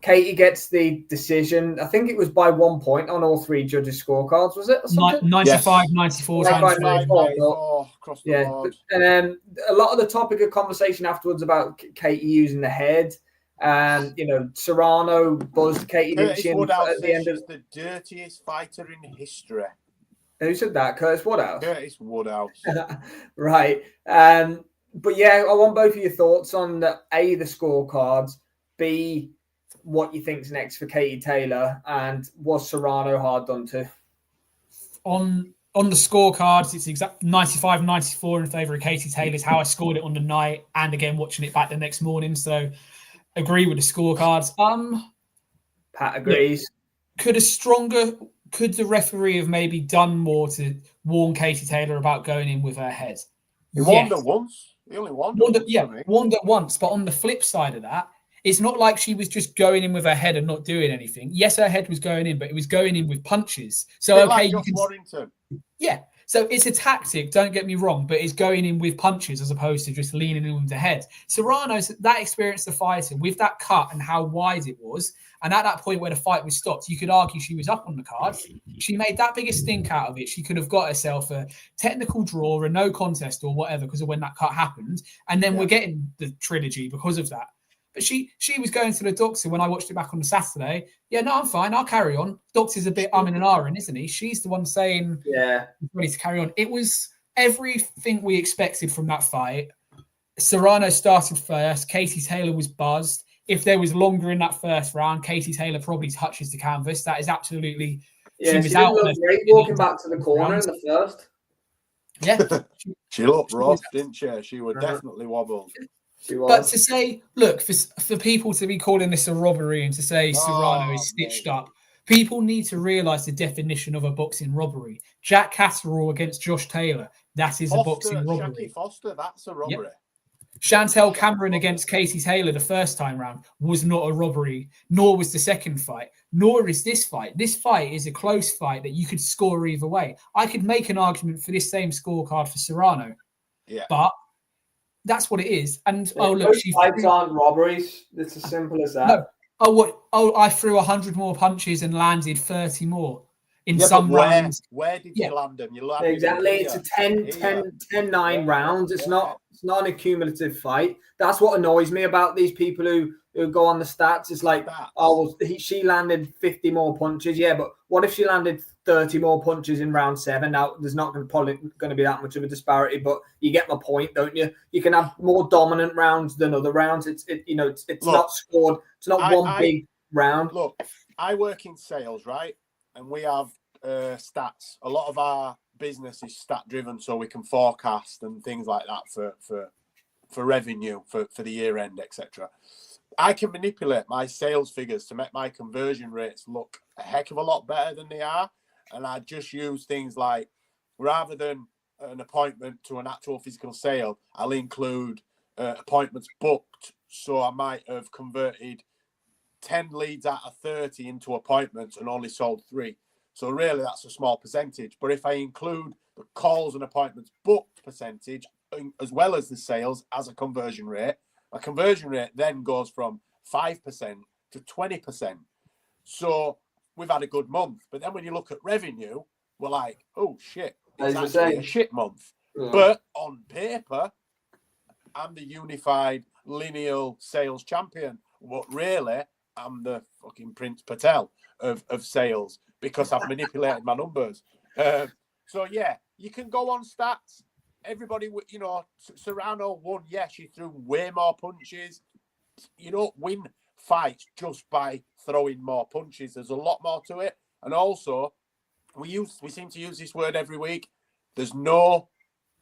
Katie gets the decision. I think it was by 1 point on all three judges' scorecards, was it? Or something? 95, 94, 94 across the board. And a lot of the topic of conversation afterwards about Katie using the head. Serrano buzzed Katie Curtis Lynch Woodhouse at the end of the dirtiest fighter in history. Who said that? Curtis Woodhouse? Curtis Woodhouse. Right. But yeah, I want both of your thoughts on A, the scorecards, B, what you think's next for Katie Taylor, and was Serrano hard done to? On the scorecards, it's exact 95-94 in favour of Katie Taylor is how I scored it on the night, and again watching it back the next morning. So agree with the scorecards. Pat agrees. Could the referee have maybe done more to warn Katie Taylor about going in with her head? He warned her once. He only warned her. Warned her once. But on the flip side of that, it's not like she was just going in with her head and not doing anything. Yes, her head was going in, but it was going in with punches. So okay, like Warrington. Yeah. So it's a tactic, don't get me wrong, but it's going in with punches as opposed to just leaning in with the head. Serrano's that experienced the fighter with that cut and how wide it was. And at that point where the fight was stopped, you could argue she was up on the card. She made that big a stink out of it. She could have got herself a technical draw, a no contest or whatever because of when that cut happened. And then we're getting the trilogy because of that. But she was going to the doctor when I watched it back on the Saturday. Yeah, no, I'm fine. I'll carry on. Doctor's a bit and ahhing, isn't he? She's the one saying, yeah, ready to carry on. It was everything we expected from that fight. Serrano started first. Katie Taylor was buzzed. If there was longer in that first round, Katie Taylor probably touches the canvas. That is absolutely. Yeah, she was out. Look great walking back to the corner in the first. Yeah, she looked rough, didn't she? She would definitely wobble. But to say, look, for people to be calling this a robbery and to say Serrano is stitched up, people need to realise the definition of a boxing robbery. Jack Catterall against Josh Taylor, that is a boxing robbery. Jackie Foster, that's a robbery. Yep. Chantel Cameron against Katie Taylor the first time round was not a robbery, nor was the second fight, nor is this fight. This fight is a close fight that you could score either way. I could make an argument for this same scorecard for Serrano. Yeah. But that's what it is. And fights aren't robberies. It's as simple as that. No. I threw 100 more punches and landed 30 more in some rounds. Where did you land them? You landed exactly. It's a 10-9 rounds. It's not an accumulative fight. That's what annoys me about these people who go on the stats. It's like, she landed 50 more punches. Yeah, but what if she landed 30 more punches in round 7? Now, there's not probably going to be that much of a disparity, but you get my point, don't you? You can have more dominant rounds than other rounds. It's not scored. It's not one big round. Look, I work in sales, right? And we have stats. A lot of our business is stat driven, so we can forecast and things like that for revenue for the year end, etc. I can manipulate my sales figures to make my conversion rates look a heck of a lot better than they are. And I just use things like, rather than an appointment to an actual physical sale, I'll include appointments booked. So I might have converted 10 leads out of 30 into appointments and only sold 3. So really that's a small percentage. But if I include the calls and appointments booked percentage, as well as the sales as a conversion rate, my conversion rate then goes from 5% to 20%. So we've had a good month. But then when you look at revenue, we're like, oh, shit, it's actually a shit month. Yeah. But on paper, I'm the unified lineal sales champion. What really, I'm the fucking Prince Patel of sales because I've manipulated my numbers. So, yeah, you can go on stats. Everybody, Serrano won. Yeah, she threw way more punches. You don't win fights just by throwing more punches. There's a lot more to it. And also, we seem to use this word every week. There's no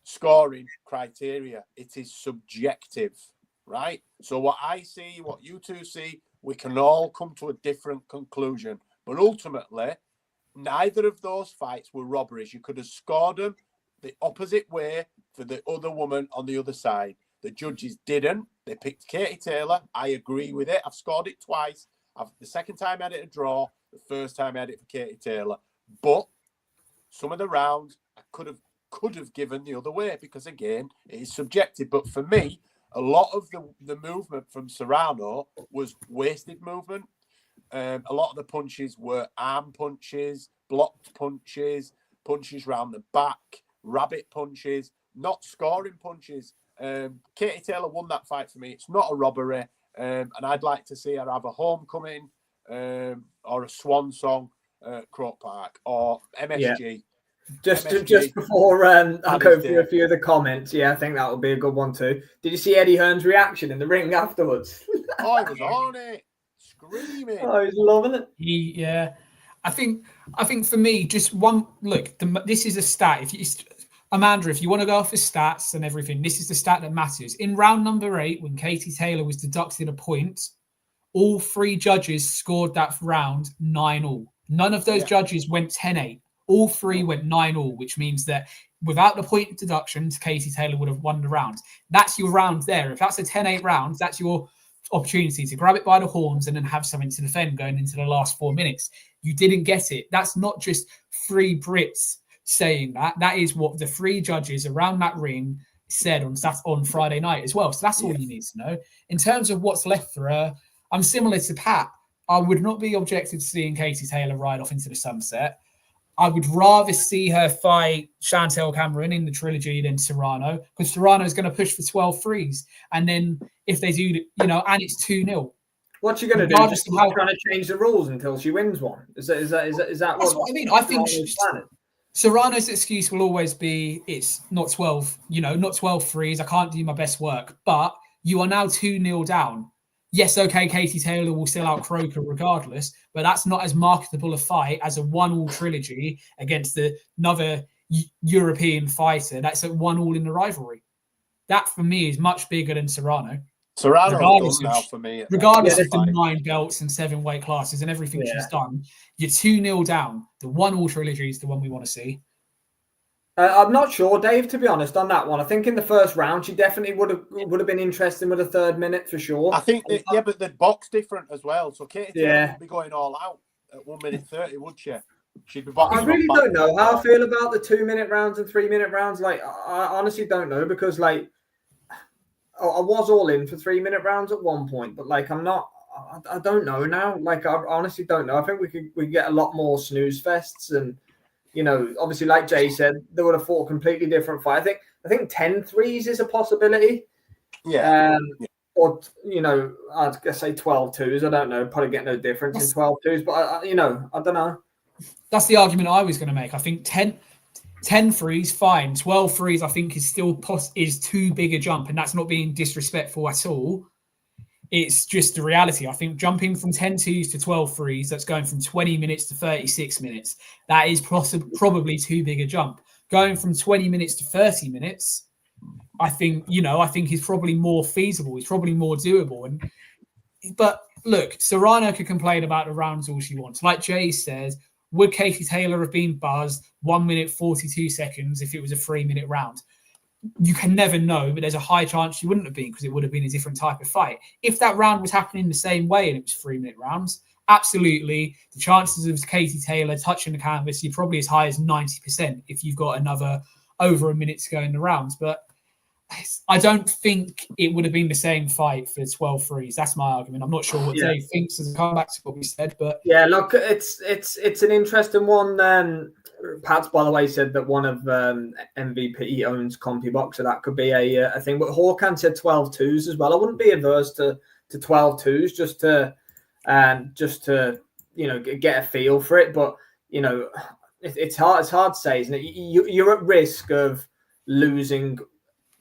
scoring criteria. It is subjective, right? So what I see, what you two see, we can all come to a different conclusion. But ultimately, neither of those fights were robberies. You could have scored them the opposite way for the other woman on the other side. The judges didn't. They picked Katie Taylor. I agree with it. I've scored it twice. The second time I had it a draw. The first time I had it for Katie Taylor. But some of the rounds I could have given the other way because, again, it is subjective. But for me, a lot of the movement from Serrano was wasted movement. A lot of the punches were arm punches, blocked punches, punches round the back, rabbit punches, not scoring punches. Katie Taylor won that fight for me. It's not a robbery. And I'd like to see her have a homecoming or a swan song at Croke Park or MSG. Yeah. Just before I go through a few of the comments, I think that would be a good one too. Did you see Eddie Hearn's reaction in the ring afterwards? Oh, he was on it, screaming. Oh, he's loving it. Yeah, I think for me, just one look. This is a stat. Amanda, if you want to go off the stats and everything, this is the stat that matters. In round number 8, when Katie Taylor was deducted a point, all 3 judges scored that round 9-all. None of those judges went 10-8. All 3 went 9-all, which means that without the point deductions, Katie Taylor would have won the round. That's your round there. If that's a 10-8 round, that's your opportunity to grab it by the horns and then have something to defend going into the last 4 minutes. You didn't get it. That's not just 3 Brits saying that. That is what the 3 judges around that ring said on Friday night as well. So that's all you need to know. In terms of what's left for her, I'm similar to Pat. I would not be objected to seeing Katie Taylor ride off into the sunset. I would rather see her fight Chantel Cameron in the trilogy than Serrano, because Serrano is going to push for 12 threes. And then if they do, and it's 2-0. What's she going to do? Just trying to change the rules until she wins one? Is that that's what I mean? I think Serrano's excuse will always be it's not 12, not 12 threes. I can't do my best work. But you are now 2-0 down. Yes, okay, Katie Taylor will still out-croak her regardless, but that's not as marketable a fight as a 1-all trilogy against another European fighter. That's a 1-all in the rivalry. That, for me, is much bigger than Serrano. Serrano's done now for me. Regardless of the 9 belts and 7 weight classes and everything she's done, you're 2-0 down. The 1-all trilogy is the one we want to see. I'm not sure, Dave, to be honest, on that one. I think in the first round, she definitely would have been interesting with a 3rd minute for sure. I think, but the box different as well. So Katie Taylor would be going all out at 1 minute 30, would she? She'd be boxing. I really don't know how I feel about the 2-minute rounds and 3-minute rounds. Like, I honestly don't know because, like, I was all in for 3-minute rounds at one point, but like, I'm not. I don't know now. Like, I honestly don't know. I think we could get a lot more snooze fests and. Obviously, like Jay said, they would have fought a completely different fight. I think 10 threes is a possibility. Yeah. Or, I'd guess say 12 twos. I don't know. Probably get no difference in 12 twos. But, I don't know. That's the argument I was going to make. I think 10 threes, fine. 12 threes, I think, is still is too big a jump. And that's not being disrespectful at all. It's just the reality. I think jumping from 10 twos to 12 threes, that's going from 20 minutes to 36 minutes. That is probably too big a jump. Going from 20 minutes to 30 minutes, I think is probably more feasible. It's probably more doable. But look, Serrano could complain about the rounds all she wants. Like Jay says, would Katie Taylor have been buzzed 1 minute 42 seconds if it was a 3-minute round? You can never know, but there's a high chance she wouldn't have been because it would have been a different type of fight. If that round was happening the same way and it was 3-minute rounds, absolutely, the chances of Katie Taylor touching the canvas, you're probably as high as 90% if you've got another over a minute to go in the rounds. But I don't think it would have been the same fight for 12 threes. That's my argument. I'm not sure what Dave thinks as a comeback to what we said, but look, it's an interesting one. Pat's, by the way, said that one of MVP owns CompuBox, so that could be a thing. But Hawkan said 12 twos as well. I wouldn't be averse to 12 twos just to get a feel for it. But it's hard to say, isn't it? You're at risk of losing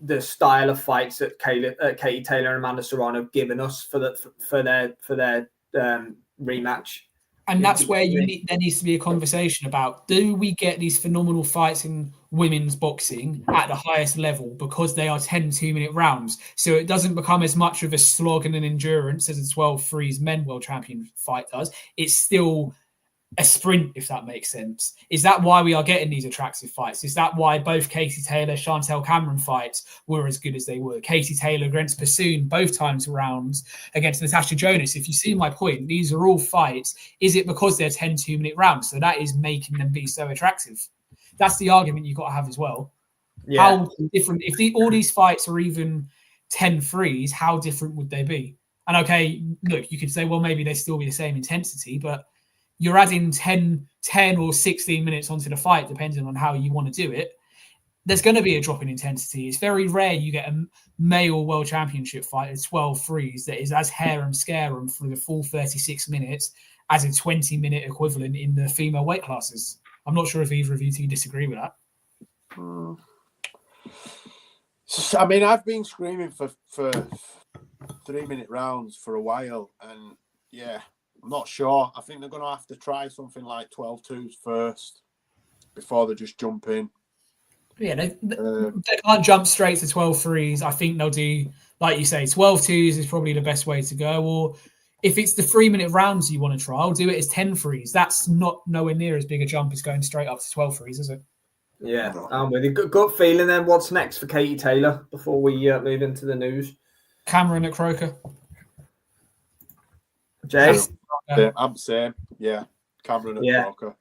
the style of fights that Katie Taylor and Amanda Serrano have given us for their rematch. And that's where there needs to be a conversation about, do we get these phenomenal fights in women's boxing at the highest level because they are 10 2-minute rounds. So it doesn't become as much of a slog and an endurance as a 12 threes men world champion fight does. It's still a sprint, if that makes sense. Is that why we are getting these attractive fights? Is that why both Katie Taylor, Chantel Cameron fights were as good as they were? Katie Taylor against Bassoon, both times rounds against Natasha Jonas. If you see my point, these are all fights. Is it because they're 10 2-minute rounds? So that is making them be so attractive. That's the argument you've got to have as well. Yeah. How different, if all these fights are even 10 threes, how different would they be? And okay, look, you could say, well, maybe they still be the same intensity, but you're adding 10 or 16 minutes onto the fight, depending on how you want to do it. There's going to be a drop in intensity. It's very rare you get a male world championship fight at 12 threes that is as hair and scare for the full 36 minutes as a 20-minute equivalent in the female weight classes. I'm not sure if either of you two disagree with that. I mean, I've been screaming for 3-minute rounds for a while, and yeah, I'm not sure. I think they're going to have to try something like 12-2s first before they just jump in. Yeah, they can't jump straight to 12 threes. I think they'll do, like you say, 12-2s is probably the best way to go. Or if it's the 3-minute rounds you want to try, I'll do it as 10 threes. That's not nowhere near as big a jump as going straight up to 12 threes, is it? Yeah, I'm with you. Good feeling then. What's next for Katie Taylor before we move into the news? Cameron at Croker. Jay? I'm same. Yeah, Cameron at Croker.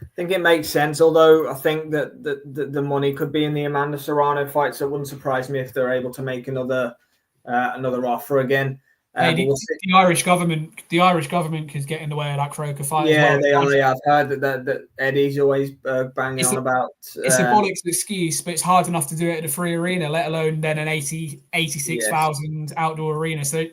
I think it makes sense, although I think that the money could be in the Amanda Serrano fight, so it wouldn't surprise me if they're able to make another offer again. The Irish government could get in the way of that Croker fight. Yeah, as well. they are. Yeah, I've heard that Eddie's always banging on about. It's a bollocks excuse, but it's hard enough to do it at a free arena, let alone then an 86,000 outdoor arena. So,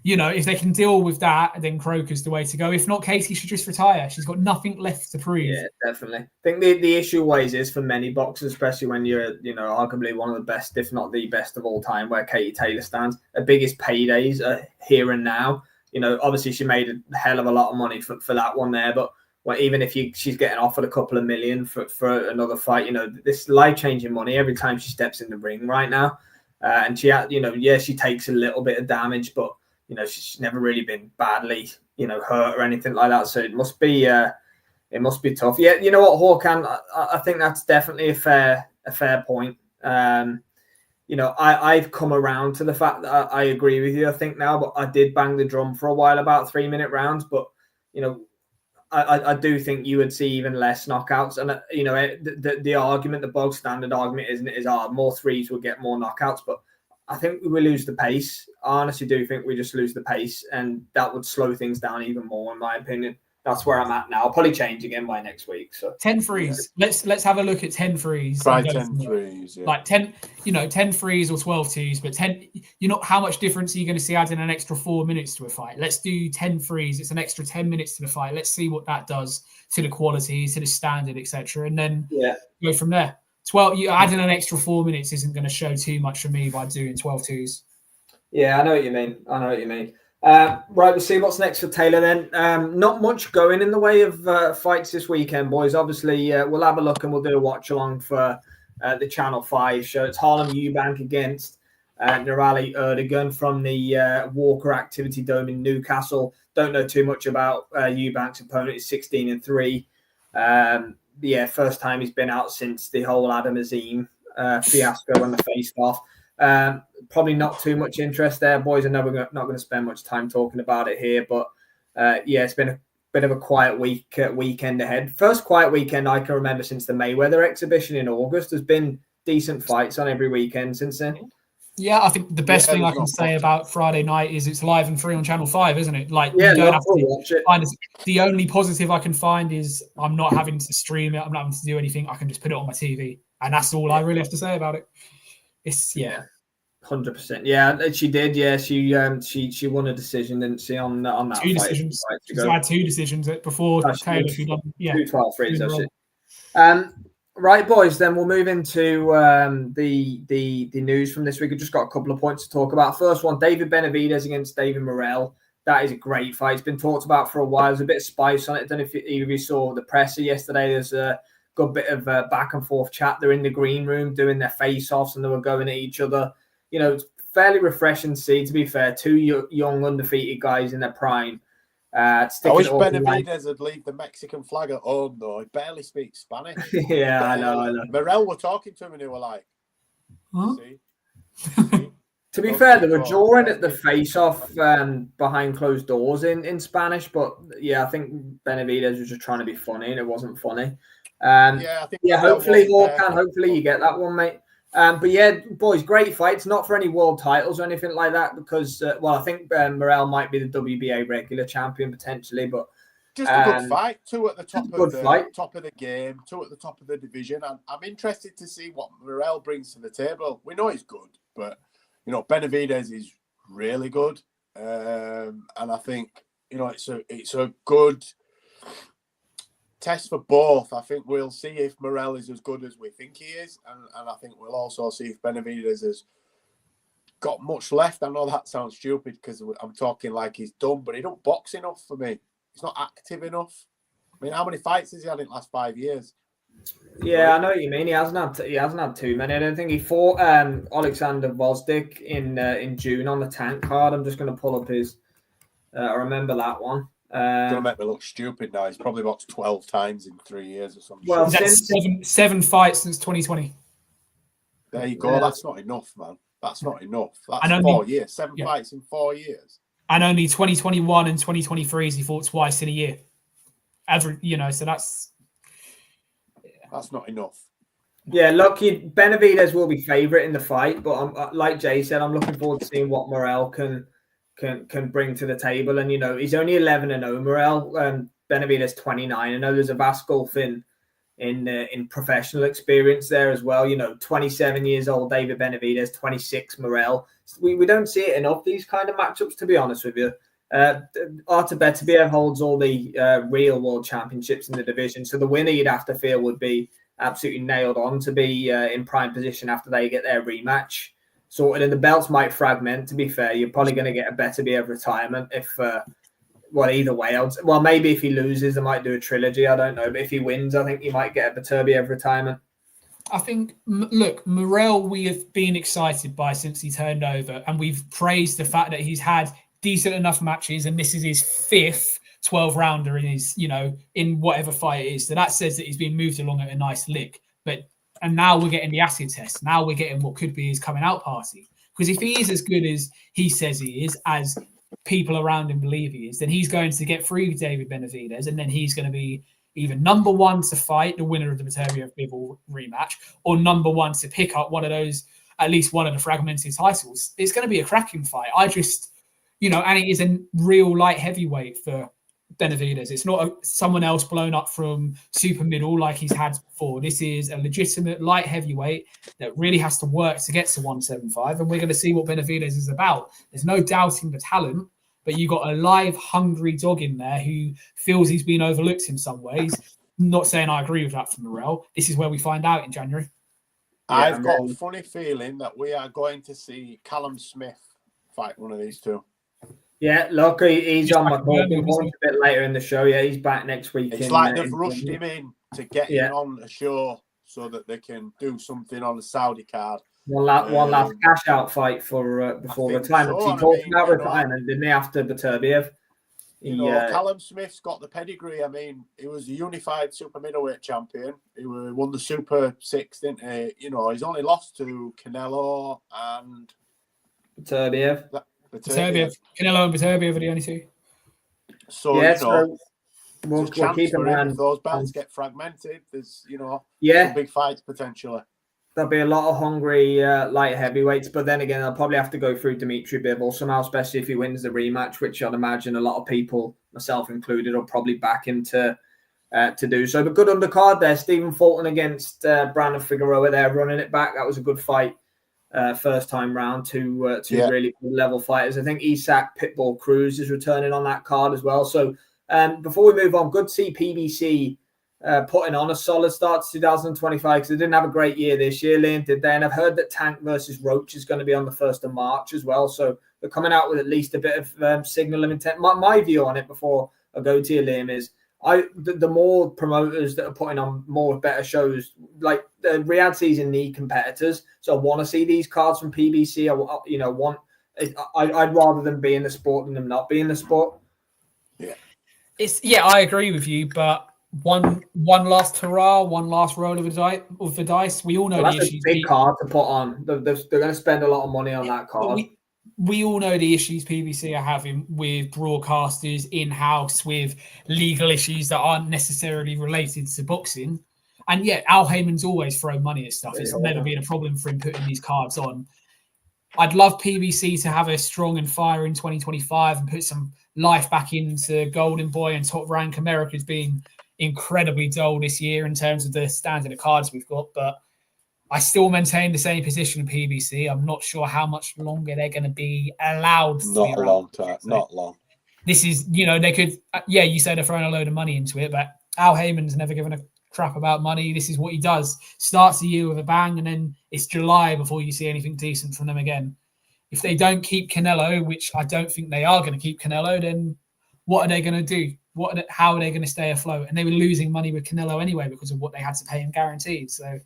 you know, if they can deal with that, then Croker's the way to go. If not, Katie should just retire. She's got nothing left to prove. Yeah, definitely. I think the issue always is for many boxers, especially when you're, arguably one of the best, if not the best of all time, where Katie Taylor stands. Her biggest paydays are here and now. You know, obviously she made a hell of a lot of money for that one there, but even if she's getting offered a couple of million for another fight, this life-changing money every time she steps in the ring right now. And she, she takes a little bit of damage, but she's never really been badly, hurt or anything like that. So it must be tough. Yeah, you know what, Håkan, I think that's definitely a fair point. I've come around to the fact that I agree with you, I think now, but I did bang the drum for a while about 3-minute rounds, but I do think you would see even less knockouts. And the argument, the bog standard argument is more threes will get more knockouts, but I think we lose the pace. I honestly do think we just lose the pace, and that would slow things down even more, in my opinion. That's where I'm at now. I'll probably change again by next week. So 10 threes. Yeah. Let's have a look at 10 threes. Try 10 threes. Yeah. Like 10, 10 threes or 12-2s, but 10. How much difference are you going to see adding an extra 4 minutes to a fight? Let's do 10 threes. It's an extra 10 minutes to the fight. Let's see what that does to the quality, to the standard, etc. And then go from there. 12. You adding an extra 4 minutes isn't going to show too much for me by doing 12-2s. Yeah, I know what you mean. Right, we'll see what's next for Taylor then. Not much going in the way of fights this weekend, boys. Obviously, we'll have a look and we'll do a watch along for the Channel 5 show. It's Harlem Eubank against Nurali Erdogan from the Walker Activity Dome in Newcastle. Don't know too much about Eubank's opponent. He's 16-3. First time he's been out since the whole Adam Azim fiasco when they faced off. Probably not too much interest there, boys. I know we're not going to spend much time talking about it here, but it's been a bit of a quiet weekend ahead. First quiet weekend I can remember since the Mayweather exhibition in August. There's been decent fights on every weekend since then. Yeah, I think the best thing I can say about Friday night is it's live and free on Channel 5, isn't it? Like, you don't have to watch it. The only positive I can find is I'm not having to stream it. I'm not having to do anything. I can just put it on my TV, and that's all I really have to say about it. It's 100%. Yeah, she did. Yeah, she won a decision, didn't she? On that. Two decisions. She had 2 decisions before Taylor. She done 2-12-3s. That's it. Right, boys. Then we'll move into the news from this week. I've just got a couple of points to talk about. First one: David Benavidez against David Morrell. That is a great fight. It's been talked about for a while. There's a bit of spice on it. I don't know if you saw the presser yesterday. There's good bit of back and forth chat. They're in the green room doing their face-offs and they were going at each other. It's fairly refreshing to see, to be fair. Two young, undefeated guys in their prime. I wish Benavidez would leave the Mexican flag at home, though. He barely speaks Spanish. Yeah, I know. Morel were talking to him and they were like, huh? See? To be fair, they were drawing at the face-off behind closed doors in Spanish, but yeah, I think Benavidez was just trying to be funny and it wasn't funny. Hopefully you get that one, mate. But yeah, boys, great fights. Not for any world titles or anything like that because, I think Morel might be the WBA regular champion potentially, but just a good fight. Two at the top of the game, two at the top of the division. I'm interested to see what Morel brings to the table. We know he's good, but Benavidez is really good, and I think it's a good test for both. I think we'll see if Morel is as good as we think he is, and I think we'll also see if Benavidez has got much left. I know that sounds stupid because I'm talking like he's done, but he don't box enough for me. He's not active enough. I mean, how many fights has he had in the last 5 years? Yeah, I know what you mean. He hasn't had too many. I don't think he fought Alexander Vosdik in June on the Tank card. I'm just going to pull up his. I remember that one. Going to make me look stupid now. He's probably boxed 12 times in 3 years or something. Well, that's seven fights since 2020. There you go. Yeah. That's not enough, man. That's not enough. That's 4 years. 7 fights in 4 years. And only 2021 and 2023 he fought twice in a year. So that's not enough. Yeah, lucky Benavidez will be favourite in the fight, but I'm, like Jay said, I'm looking forward to seeing what Morel can bring to the table. And he's only 11-0. Morel, Benavidez 29. I know there's a vast gulf in professional experience there as well. 27 years old David Benavidez, 26 Morel. We don't see it enough, these kind of matchups, to be honest with you. Artur Beterbiev holds all the real world championships in the division, so the winner you'd have to feel would be absolutely nailed on to be in prime position after they get their rematch sorted, and the belts might fragment. To be fair, you're probably going to get a Beterbiev retirement if either way. Maybe if he loses they might do a trilogy, I don't know, but if he wins I think you might get a Beterbiev retirement. I think, look, Morel we have been excited by since he turned over, and we've praised the fact that he's had decent enough matches, and this is his 5th 12-rounder in his, in whatever fight it is. So that says that he's been moved along at a nice lick. And now we're getting the acid test. Now we're getting what could be his coming out party. Because if he is as good as he says he is, as people around him believe he is, then he's going to get through David Benavidez, and then he's going to be either number one to fight the winner of the Beterbiev rematch, or number one to pick up one of those, at least one of the fragmented titles. It's going to be a cracking fight. And it is a real light heavyweight for Benavidez. It's not someone else blown up from super middle like he's had before. This is a legitimate light heavyweight that really has to work to get to 175, and we're going to see what Benavidez is about. There's no doubting the talent, but you got a live, hungry dog in there who feels he's been overlooked in some ways. I'm not saying I agree with that from Morel. This is where we find out in January. I've got a funny feeling that we are going to see Billam-Smith fight one of these two. Yeah, look, he's on my call. A bit later in the show. Yeah, he's back next week. It's like they've rushed him in to get him on the show so that they can do something on the Saudi card. One last cash out fight for before retirement. So. He talked about retirement, didn't he, after Beterbiev? Billam-Smith's got the pedigree. I mean, he was a unified super middleweight champion. He won the Super 6, didn't he? He's only lost to Canelo and Beterbiev. Canelo and Beterbiev are the only two. So, we'll keep in mind if those belts get fragmented. There's, some big fights potentially. There'll be a lot of hungry light heavyweights, but then again, they'll probably have to go through Dimitri Bivol somehow, especially if he wins the rematch, which I'd imagine a lot of people, myself included, will probably back him to do so. But good undercard there. Stephen Fulton against Brandon Figueroa there, running it back. That was a good fight. First time round, two really good level fighters. I think Isaac Pitbull Cruz is returning on that card as well. So before we move on, good to see PBC putting on a solid start to 2025 because they didn't have a great year this year, Liam, did they? And I've heard that Tank versus Roach is going to be on the 1st of March as well. So they're coming out with at least a bit of signal of intent. My view on it before I go to you, Liam, is the more promoters that are putting on more better shows, like the Riyadh season need competitors. So I want to see these cards from PBC. I'd rather them be in the sport than them not be in the sport. I agree with you, but one last hurrah, one last roll of the dice. We all know that's the issues. A big card to put on. They're going to spend a lot of money on that card. We all know the issues PBC are having with broadcasters in-house, with legal issues that aren't necessarily related to boxing. And yet, Al Heyman's always thrown money at stuff. It's never been a problem for him putting these cards on. I'd love PBC to have a strong and fire in 2025 and put some life back into Golden Boy and Top Rank. America's been incredibly dull this year in terms of the standard of cards we've got, but I still maintain the same position in PBC. I'm not sure how much longer they're going to be allowed to Not a long time. Not long. This is, they could, you say they're throwing a load of money into it, but Al Heyman's never given a crap about money. This is what he does. Starts the year with a bang, and then it's July before you see anything decent from them again. If they don't keep Canelo, which I don't think they are going to keep Canelo, then what are they going to do? How are they going to stay afloat? And they were losing money with Canelo anyway because of what they had to pay him guaranteed. So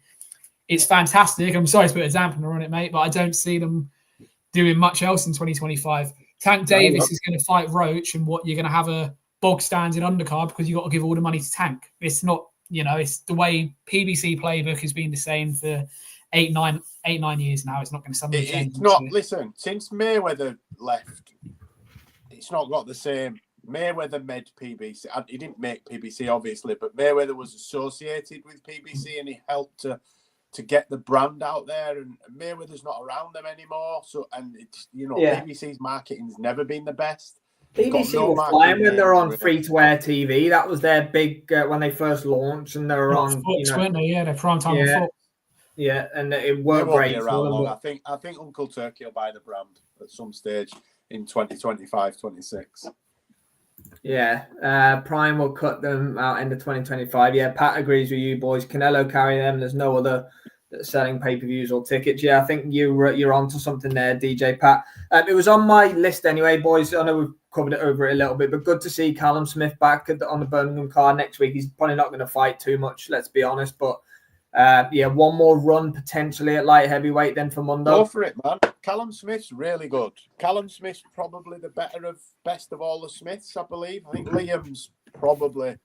it's fantastic. I'm sorry to put a dampener on it, mate, but I don't see them doing much else in 2025. Tank Davis is going to fight Roach, and what you're going to have a bog standing undercard because you've got to give all the money to Tank. It's not, it's the way PBC playbook has been the same for 8-9 years now. It's not going to suddenly change. It's not. Listen, since Mayweather left, it's not got the same. Mayweather made PBC. He didn't make PBC, obviously, but Mayweather was associated with PBC, and he helped to get the brand out there. And Mayweather's not around them anymore. So, and it's PBC's marketing's never been the best. PBC were flying when they're on free-to-air TV. That was their big when they first launched, and they were on. Fox, weren't they? Yeah, they're prime time on Fox. Yeah, and it worked great. I think Uncle Turkey will buy the brand at some stage in 2025, 26. Yeah, Prime will cut them out end of 2025. Yeah, Pat agrees with you, boys. Canelo carry them. There's no other selling pay-per-views or tickets. Yeah, I think you're onto something there, DJ Pat. It was on my list anyway, boys. I know we've covered it over it a little bit, but good to see Callum Smith back on the Birmingham card next week. He's probably not going to fight too much, let's be honest, but one more run potentially at light heavyweight then for Monday. Go for it, man. Callum Smith's really good. Callum Smith's probably the best of all the Smiths, I believe. I think Liam's probably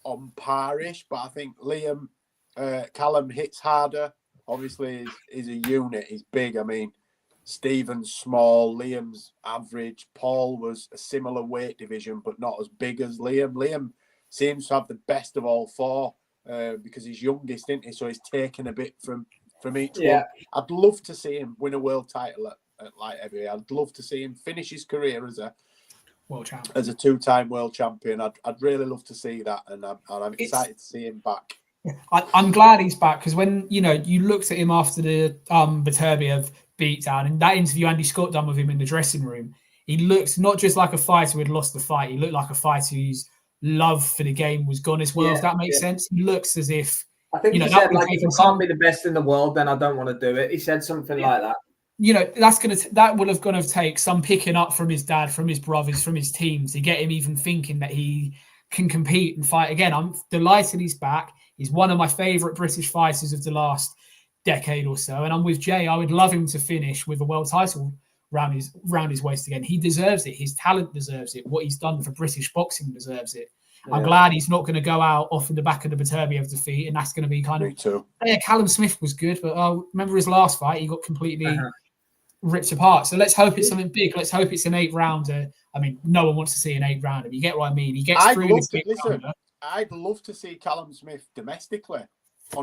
on parish, but I think Callum hits harder. Obviously, he's a unit. He's big. I mean, Stephen's small, Liam's average. Paul was a similar weight division, but not as big as Liam. Liam seems to have the best of all four. Because he's youngest, isn't he? So he's taken a bit from each one. I'd love to see him win a world title at light heavyweight. I'd love to see him finish his career as a world champion, as a two-time world champion. I'd really love to see that, and I'm excited to see him back. I'm glad he's back because when you looked at him after the Beterbiev beatdown and that interview Andy Scott done with him in the dressing room, he looked not just like a fighter who had lost the fight. He looked like a fighter whose love for the game was gone as well. If that makes sense, he looks as if I think he said like if you can't be the best in the world, then I don't want to do it. He said something like that. That would have gonna take some picking up from his dad, from his brothers, from his team to get him even thinking that he can compete and fight again. I'm delighted he's back. He's one of my favourite British fighters of the last decade or so, and I'm with Jay. I would love him to finish with a world title round his waist again. He deserves it. His talent deserves it. What he's done for British boxing deserves it. I'm glad he's not going to go out off in the back of the Beterbiev defeat, and that's going to be kind of. Yeah, Callum Smith was good, but remember his last fight? He got completely ripped apart. So let's hope it's something big. Let's hope it's an 8-rounder. I mean, no one wants to see an 8-rounder. You get what I mean? He gets through this big rounder. I'd love to see Callum Smith domestically.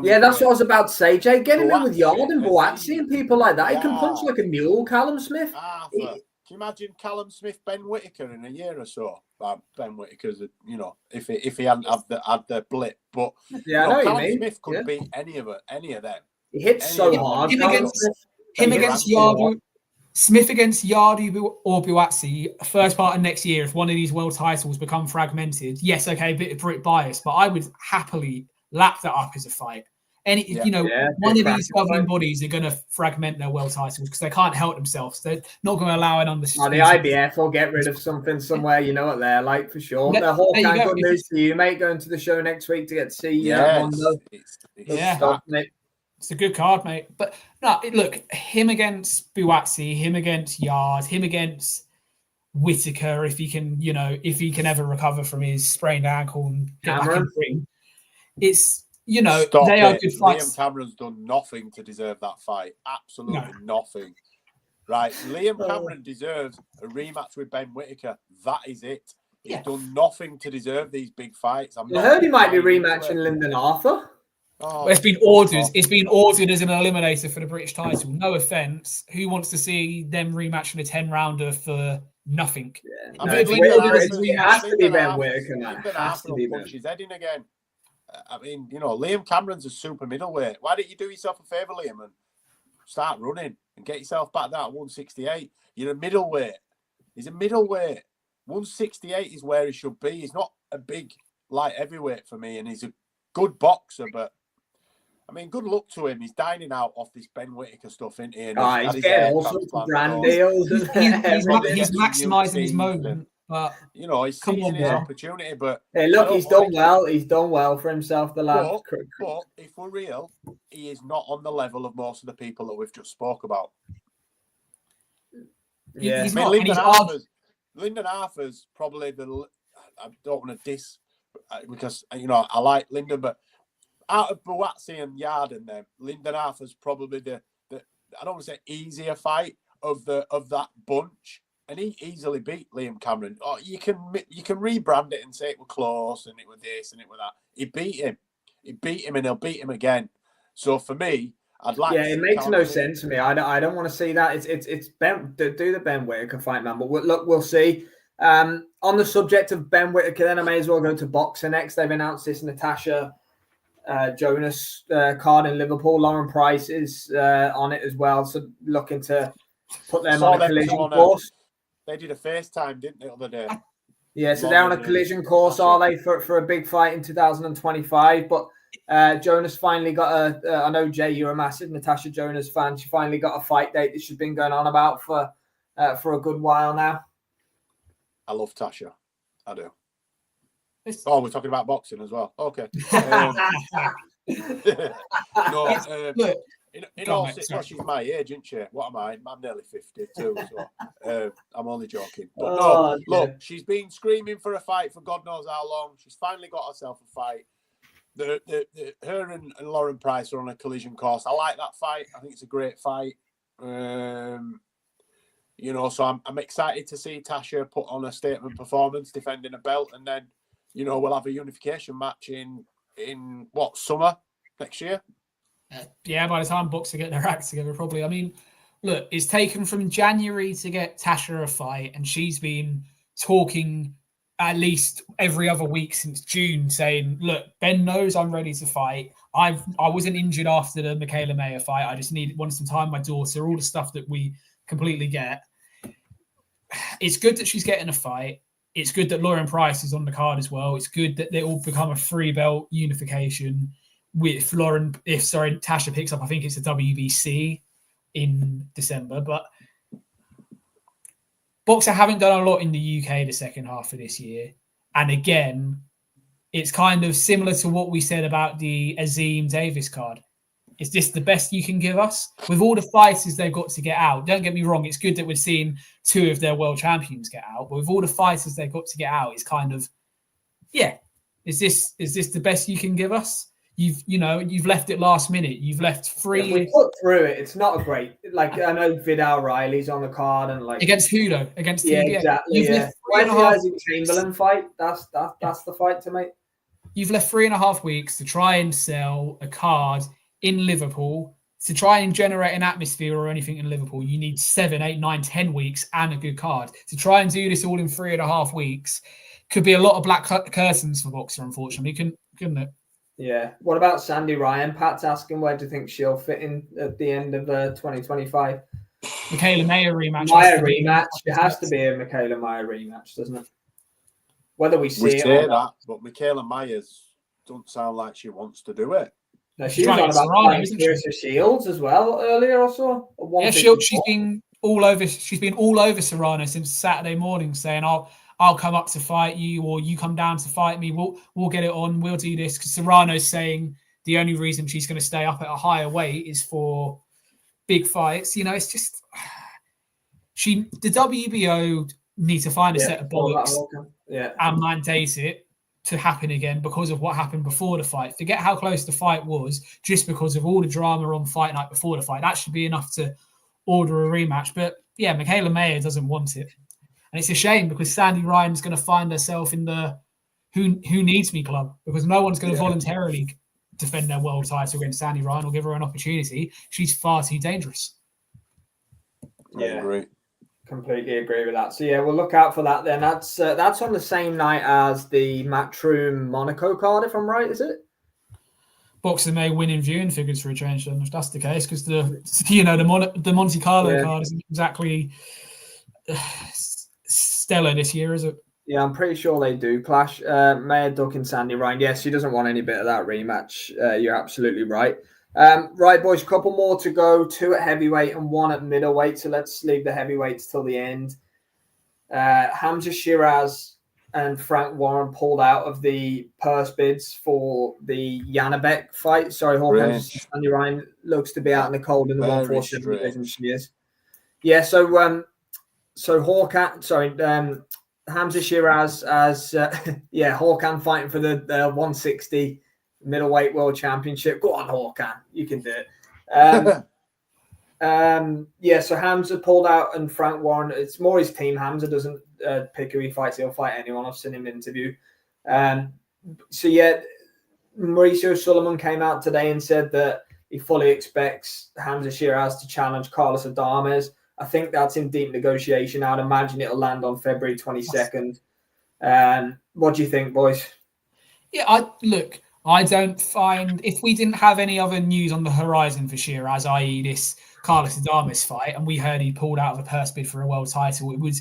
Yeah, that's what I was about to say, Jay. Get him in with Yard and Boatsi and people like that. He can punch like a mule, Callum Smith. Can you imagine Callum Smith, Ben Whittaker in a year or so? Ben Whittaker's, if he hadn't had the blip, but Callum Smith could beat any of them. He hits so hard. Him against Yardu, Smith against Yardu or Boatsi, first part of next year, if one of these world titles become fragmented, yes, okay, a bit of Brit bias, but I would happily lap that up as a fight. One of these governing bodies are going to fragment their world titles because they can't help themselves. They're not going to allow an undisputed. The IBF will get rid of something somewhere. You know what they're like for sure. Good news for you, mate. Going to the show next week to get to see Mondo. It's a good card, mate. But no, look, him against Buatsi, him against Yard, him against Whitaker, if he can ever recover from his sprained ankle and get back in the ring. It's they are good fights. Liam Cameron's done nothing to deserve that fight. Absolutely nothing. Right. Liam Cameron deserves a rematch with Ben Whitaker. That is it. He's done nothing to deserve these big fights. I heard he might be rematching Lyndon Arthur. Oh, it's been ordered. It's been ordered as an eliminator for the British title. No offense. Who wants to see them rematching a 10-rounder for nothing? Yeah. It has to be Ben Whitaker, man. It has to be punch his head in again. I mean, Liam Cameron's a super middleweight. Why don't you do yourself a favour, Liam, and start running and get yourself back down at 168? You're a middleweight. He's a middleweight. 168 is where he should be. He's not a big light heavyweight for me, and he's a good boxer, but I mean, good luck to him. He's dining out off this Ben Whitaker stuff, isn't he? He's getting all sorts of brand deals. He's maximising his moment. But he's seizing his opportunity. But hey, look, he's done well. He's done well for himself. The lad. But if we're real, he is not on the level of most of the people that we've just spoke about. Yeah, Lyndon Arthur's probably the. I don't want to diss because I like Lyndon, but out of Buatsi and Yard and them, Lyndon Arthur's probably the I don't want to say easier fight of that bunch. And he easily beat Liam Cameron. Oh, you can rebrand it and say it was close and it was this and it was that. He beat him and he'll beat him again. So for me, I'd like. Yeah, it makes no sense to me. I don't want to see that. It's Ben. Do the Ben Whitaker fight, man. But we'll see. On the subject of Ben Whitaker, then I may as well go to boxer next. They've announced this Natasha Jonas card in Liverpool. Lauren Price is on it as well. So looking to put them on a collision course. They did a FaceTime, didn't they, the other day? Yeah, so they're on a collision course, are they, for a big fight in 2025? But Jonas finally got I know, Jay, you're a massive Natasha Jonas fan. She finally got a fight date that she's been going on about for a good while now. I love Tasha. I do. We're talking about boxing as well. Okay. Look. In all seriousness, she's my age, isn't she? What am I? I'm nearly 50 too, so I'm only joking. But look, she's been screaming for a fight for God knows how long. She's finally got herself a fight. Her and Lauren Price are on a collision course. I like that fight. I think it's a great fight. So I'm excited to see Tasha put on a statement performance, defending a belt, and then we'll have a unification match in summer next year. Yeah, by the time boxers get their act together, probably. I mean, look, it's taken from January to get Tasha a fight, and she's been talking at least every other week since June, saying, "Look, Ben knows I'm ready to fight. I wasn't injured after the Michaela Mayer fight. I just wanted some time with my daughter. All the stuff that we completely get. It's good that she's getting a fight. It's good that Lauren Price is on the card as well. It's good that they all become a 3-belt unification." With Tasha picks up, I think it's the WBC in December. But boxer haven't done a lot in the UK the second half of this year. And again, it's kind of similar to what we said about the Azim Davis card. Is this the best you can give us? With all the fighters they've got to get out, don't get me wrong, it's good that we're seeing 2 of their world champions get out. But with all the fighters they've got to get out, it's kind of, is this the best you can give us? You've left it last minute. You've left 3. If we put through it, it's not a great. I know Vidal Riley's on the card and against who though? Against TBA. Exactly. Where's the Isaac Chamberlain fight? That's the fight to make. You've left 3.5 weeks to try and sell a card in Liverpool to try and generate an atmosphere or anything in Liverpool. You need 7, 8, 9, 10 weeks and a good card to try and do this all in 3.5 weeks. Could be a lot of black curtains for boxer, unfortunately, couldn't it? Yeah. What about Sandy Ryan? Pat's asking, where do you think she'll fit in at the end of 2025? Michaela Mayer rematch. It has to be a Michaela Mayer rematch, doesn't it? Whether we say that, but Michaela Myers doesn't sound like she wants to do it. No, she was on about Serrano, isn't she? Clarissa Shields as well earlier or so. Yeah, she's been all over. She's been all over Serrano since Saturday morning, saying, "I'll come up to fight you, or you come down to fight me. We'll get it on. We'll do this." Because Serrano's saying the only reason she's going to stay up at a higher weight is for big fights. It's just the WBO need to find a set of bollocks and mandate it to happen again because of what happened before the fight. Forget how close the fight was, just because of all the drama on fight night before the fight. That should be enough to order a rematch. But yeah, Michaela Mayer doesn't want it. And it's a shame because Sandy Ryan's going to find herself in the who needs me club, because no one's going to voluntarily defend their world title against Sandy Ryan or give her an opportunity. She's far too dangerous. I agree. Completely agree with that. So yeah, we'll look out for that then. That's on the same night as the Matchroom Monaco card, if I'm right, is it? Boxing may win in viewing figures for a change then, if that's the case, because the Monte Carlo card isn't exactly stellar this year, is it? Yeah, I'm pretty sure they do clash. Mayer ducking Sandy Ryan. Yes, she doesn't want any bit of that rematch. You're absolutely right. Right, boys, a couple more to go. 2 at heavyweight and 1 at middleweight. So let's leave the heavyweights till the end. Hamza Shiraz and Frank Warren pulled out of the purse bids for the Janabek fight. Sorry, Hawkins. Sandy Ryan looks to be out in the cold in the 147 division. She is. Yeah, so Hamza Shiraz as Hawkan fighting for the 160 middleweight world championship. Go on, Hawkan, you can do it. So Hamza pulled out and Frank Warren. It's more his team. Hamza doesn't pick who he fights. He'll fight anyone. I've seen him interview. Mauricio Sullivan came out today and said that he fully expects Hamza Shiraz to challenge Carlos Adames. I think that's in deep negotiation. I'd imagine it'll land on February 22nd. What do you think, boys? Yeah, I don't find, if we didn't have any other news on the horizon for Shiraz, i.e. this Carlos Adames fight, and we heard he pulled out of a purse bid for a world title, it would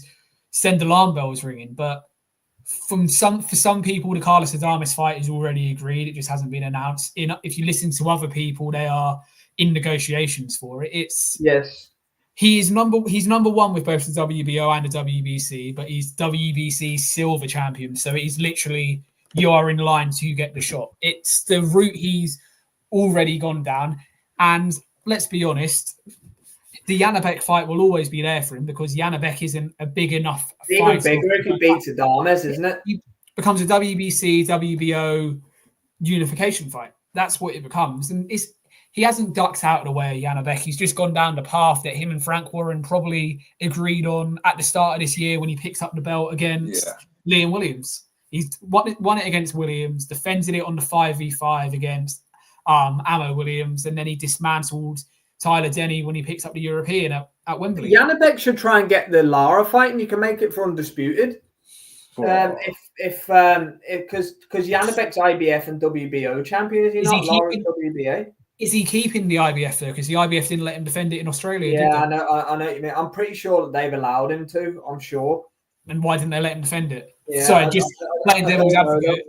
send alarm bells ringing. But for some people, the Carlos Adames fight is already agreed. It just hasn't been announced. If you listen to other people, they are in negotiations for it. He's number one with both the WBO and the WBC, but he's WBC silver champion. So it is literally, you are in line to get the shot. It's the route he's already gone down. And let's be honest, the Janabek fight will always be there for him because Janabek isn't a big enough fight. Even bigger if he beats Adames, isn't it? He becomes a WBC, WBO unification fight. That's what it becomes. And he hasn't ducked out of the way, Janabek. He's just gone down the path that him and Frank Warren probably agreed on at the start of this year when he picked up the belt against Liam Williams. He's won it against Williams, defended it on the 5v5 against Ammo Williams, and then he dismantled Tyler Denny when he picked up the European at Wembley. Janabek should try and get the Lara fight, and you can make it for undisputed. Because Janabek's IBF and WBO champion, is he not? Lara's WBA. Is he keeping the IBF though? Because the IBF didn't let him defend it in Australia. Yeah, I know what you mean. I'm pretty sure that they've allowed him to. I'm sure. And why didn't they let him defend it? Yeah, Sorry, just playing devil's advocate.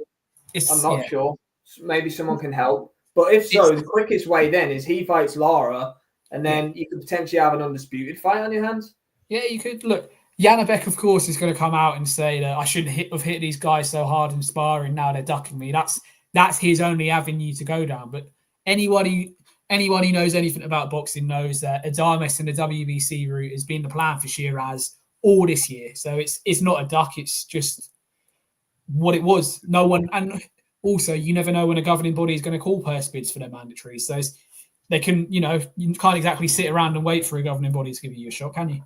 I'm not sure. Maybe someone can help. But if so, the quickest way then is he fights Lara, and then you could potentially have an undisputed fight on your hands. Yeah, you could. Look, Janabek, of course, is going to come out and say that I shouldn't have hit these guys so hard in sparring. Now they're ducking me. That's his only avenue to go down. But anyone who knows anything about boxing knows that Adames and the WBC route has been the plan for Shiraz all this year. So it's not a duck. It's just what it was. No one, and also you never know when a governing body is going to call purse bids for their mandatories. So they can, you can't exactly sit around and wait for a governing body to give you a shot, can you?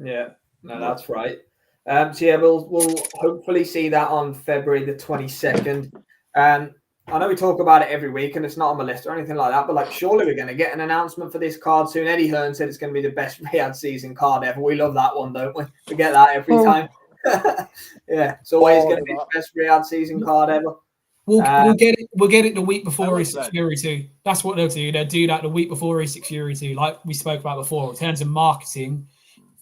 Yeah, no, that's right. We'll hopefully see that on February the 22nd. I know we talk about it every week and it's not on my list or anything like that, but surely we're going to get an announcement for this card soon. Eddie Hearn said it's going to be the best Riyadh season card ever. We love that one, don't we? We get that every time. Yeah, it's always going to be the best Riyadh season card ever. We'll get it the week before East Fury 2. That's what they'll do. They'll do that the week before East Fury 2, like we spoke about before. In terms of marketing,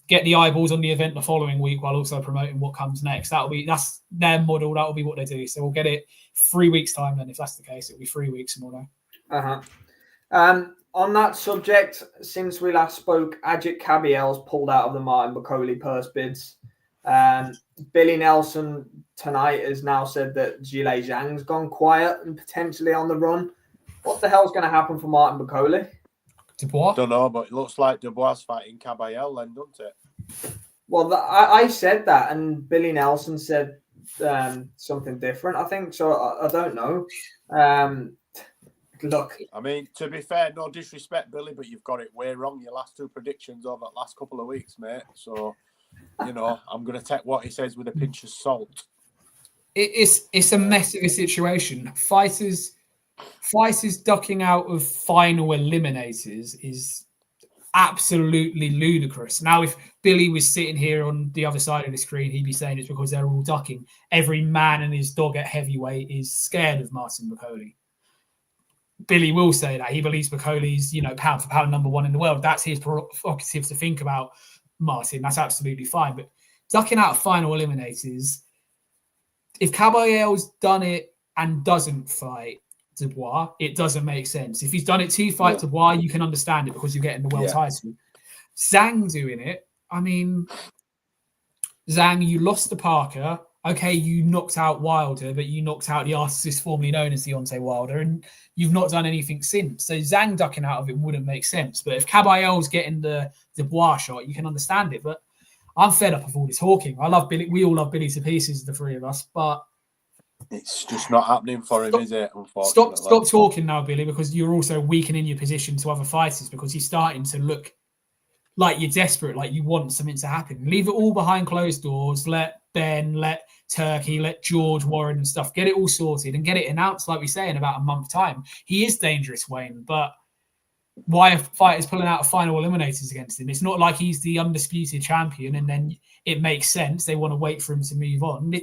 get the eyeballs on the event the following week while also promoting what comes next. That's their model. That'll be what they do. So we'll get it 3 weeks time then. If that's the case, it'll be 3 weeks and we'll know. On that subject, since we last spoke, Ajit Kabiel's pulled out of the Martin Bakoli purse bids. Billy Nelson tonight has now said that Zhilei Zhang's gone quiet and potentially on the run. What the hell's going to happen for Martin Bakoli? Dubois? Don't know, but it looks like Dubois fighting Kabayel then, doesn't it? Well, I said that, and Billy Nelson said something different, I think. So I don't know. Look, I mean, to be fair, no disrespect, Billy, but you've got it way wrong. Your last two predictions over the last couple of weeks, mate. So, you know, I'm going to take what he says with a pinch of salt. It's a mess of a situation. Fighters ducking out of final eliminators is absolutely ludicrous. Now, if Billy was sitting here on the other side of the screen, he'd be saying it's because they're all ducking. Every man and his dog at heavyweight is scared of Martin Bakoli. Billy will say that. He believes Bakoli's, pound for pound number one in the world. That's his prerogative to think about Martin. That's absolutely fine. But ducking out of final eliminators, if Caballero's done it and doesn't fight Dubois, it doesn't make sense. If he's done it to fight Dubois, you can understand it because you're getting the world title. Zhang doing it, I mean, Zhang, you lost to Parker. Okay, you knocked out Wilder, but you knocked out the artist formerly known as Deontay Wilder, and you've not done anything since. So Zhang ducking out of it wouldn't make sense. But if Caballero's getting the Dubois shot, you can understand it. But I'm fed up of all this talking. I love Billy. We all love Billy to pieces, the three of us. But it's just not happening for him, is it? Unfortunately. Stop talking now, Billy, because you're also weakening your position to other fighters because you're starting to look like you're desperate, like you want something to happen. Leave it all behind closed doors. Let Ben, let Turkey, let George, Warren and stuff get it all sorted and get it announced, like we say, in about a month's time. He is dangerous, Wayne, but why are fighters pulling out of final eliminators against him? It's not like he's the undisputed champion and then it makes sense. They want to wait for him to move on.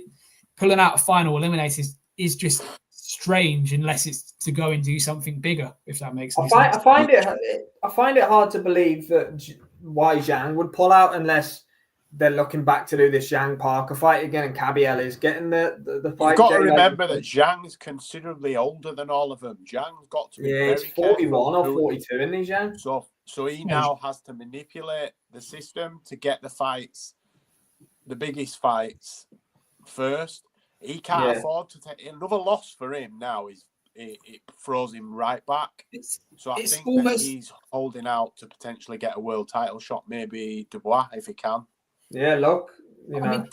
Pulling out of final eliminators is just strange unless it's to go and do something bigger, if that makes sense. I find it hard to believe that why Zhang would pull out unless they're looking back to do this Zhang Parker fight again, and Kabiel is getting the fight. You've got to remember that Zhang's considerably older than all of them. Zhang's got to be very he's 41 or 42, isn't he, Zhang? So he now has to manipulate the system to get the fights, the biggest fights, first. He can't afford to take another loss for him now. It throws him right back. So I think that he's holding out to potentially get a world title shot, maybe Dubois if he can. Yeah, look,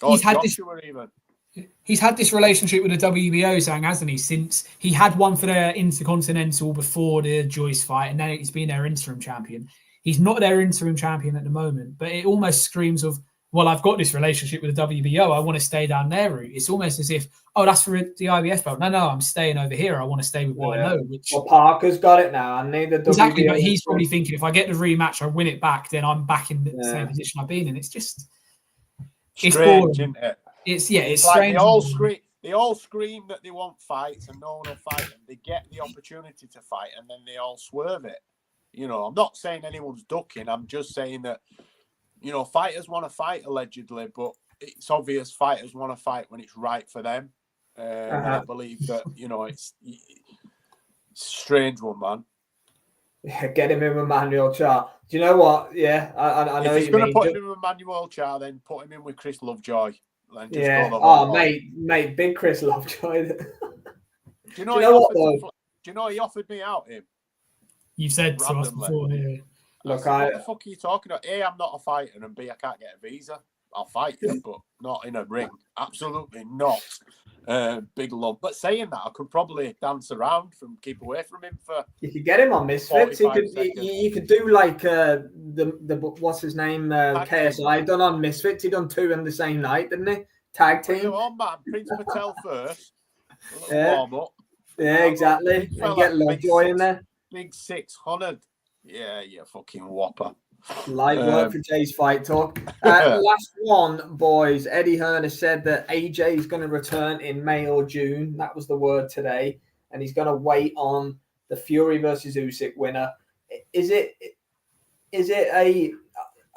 he's had this relationship with the WBO, Zhang, hasn't he? Since he had one for their Intercontinental before the Joyce fight, and then he's been their interim champion. He's not their interim champion at the moment, but it almost screams of, well, I've got this relationship with the WBO. I want to stay down their route. It's almost as if, that's for the IBF belt. No, I'm staying over here. I want to stay with what I know. Well, Parker's got it now. I need the WBO. Exactly, but he's probably thinking, if I get the rematch, I win it back, then I'm back in the same position I've been in. It's just... It's strange, isn't it? It's strange. Like they all scream that they want fights and no one will fight them. They get the opportunity to fight and then they all swerve it. I'm not saying anyone's ducking. I'm just saying that, fighters want to fight allegedly, but it's obvious fighters want to fight when it's right for them. I believe that, it's a strange one, man. Yeah, get him in with Manuel Char. Do you know what? Yeah, I know what you mean. If he's going to put him in with Manuel Char, then put him in with Chris Lovejoy. Mate, big Chris Lovejoy. Do you know he offered me out him? You've said to us before, yeah. Look, what the fuck are you talking about? A, I'm not a fighter, and B, I can't get a visa. I'll fight you, but not in a ring. Absolutely not. Big lump. But saying that, I could probably dance around keep away from him for. You could get him on Misfits. You could do like the what's his name KSI done on Misfits. He done 2 in the same night, didn't he? Tag team. Come on, man. Prince Patel first. Warm up. Yeah, exactly. And get Lovejoy in there. Big 600. Yeah, you fucking whopper. Light work for Jay's Fight Talk. Last one, boys. Eddie Hearn has said that AJ is going to return in May or June. That was the word today. And he's going to wait on the Fury versus Usyk winner. Is it a...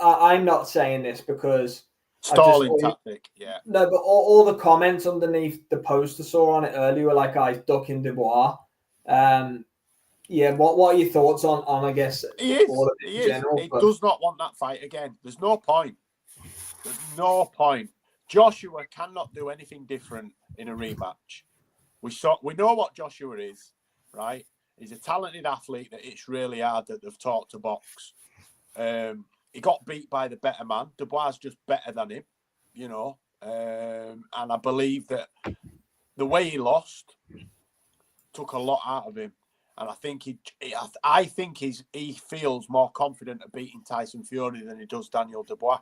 I'm not saying this because... Stalling tactic, yeah. No, but all the comments underneath the post I saw on it earlier were like, guys, ducking Dubois. Yeah, what are your thoughts on I guess, He is. all of it He in is. general? He But does not want that fight again. There's no point. There's no point. Joshua cannot do anything different in a rematch. We know what Joshua is, right? He's a talented athlete that it's really hard that they've taught to box. He got beat by the better man. Dubois is just better than him, you know. And I believe that the way he lost took a lot out of him. And I think he feels more confident of beating Tyson Fury than he does Daniel Dubois.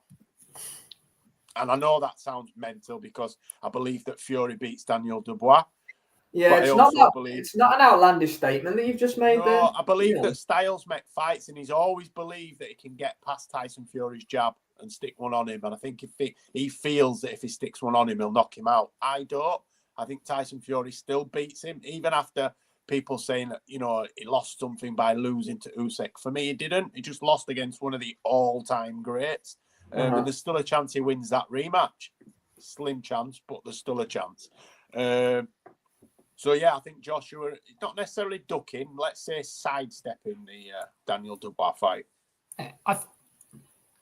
And I know that sounds mental because I believe that Fury beats Daniel Dubois. yeah, But it's not an outlandish statement that you've just made there. I believe that styles make fights, and he's always believed that he can get past Tyson Fury's jab and stick one on him. And I think if he feels that if he sticks one on him, he'll knock him out. I don't. I think Tyson Fury still beats him, even after people saying that, you know, he lost something by losing to Usyk. For me, he didn't. He just lost against one of the all-time greats. And there's still a chance he wins that rematch. Slim chance, but there's still a chance. So, yeah, I think Joshua, not necessarily ducking, let's say sidestepping the Daniel Dubois fight.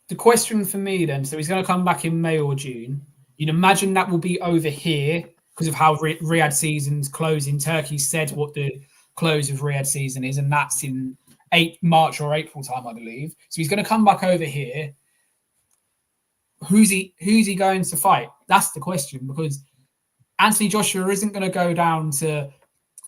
The question for me then, so he's going to come back in May or June. You'd imagine that will be over here because of how Riyadh season's closing. Turkey said what the close of Riyadh season is, and that's in March or April time, I believe. So he's going to come back over here. Who's he going to fight? That's the question, because Anthony Joshua isn't going to go down to,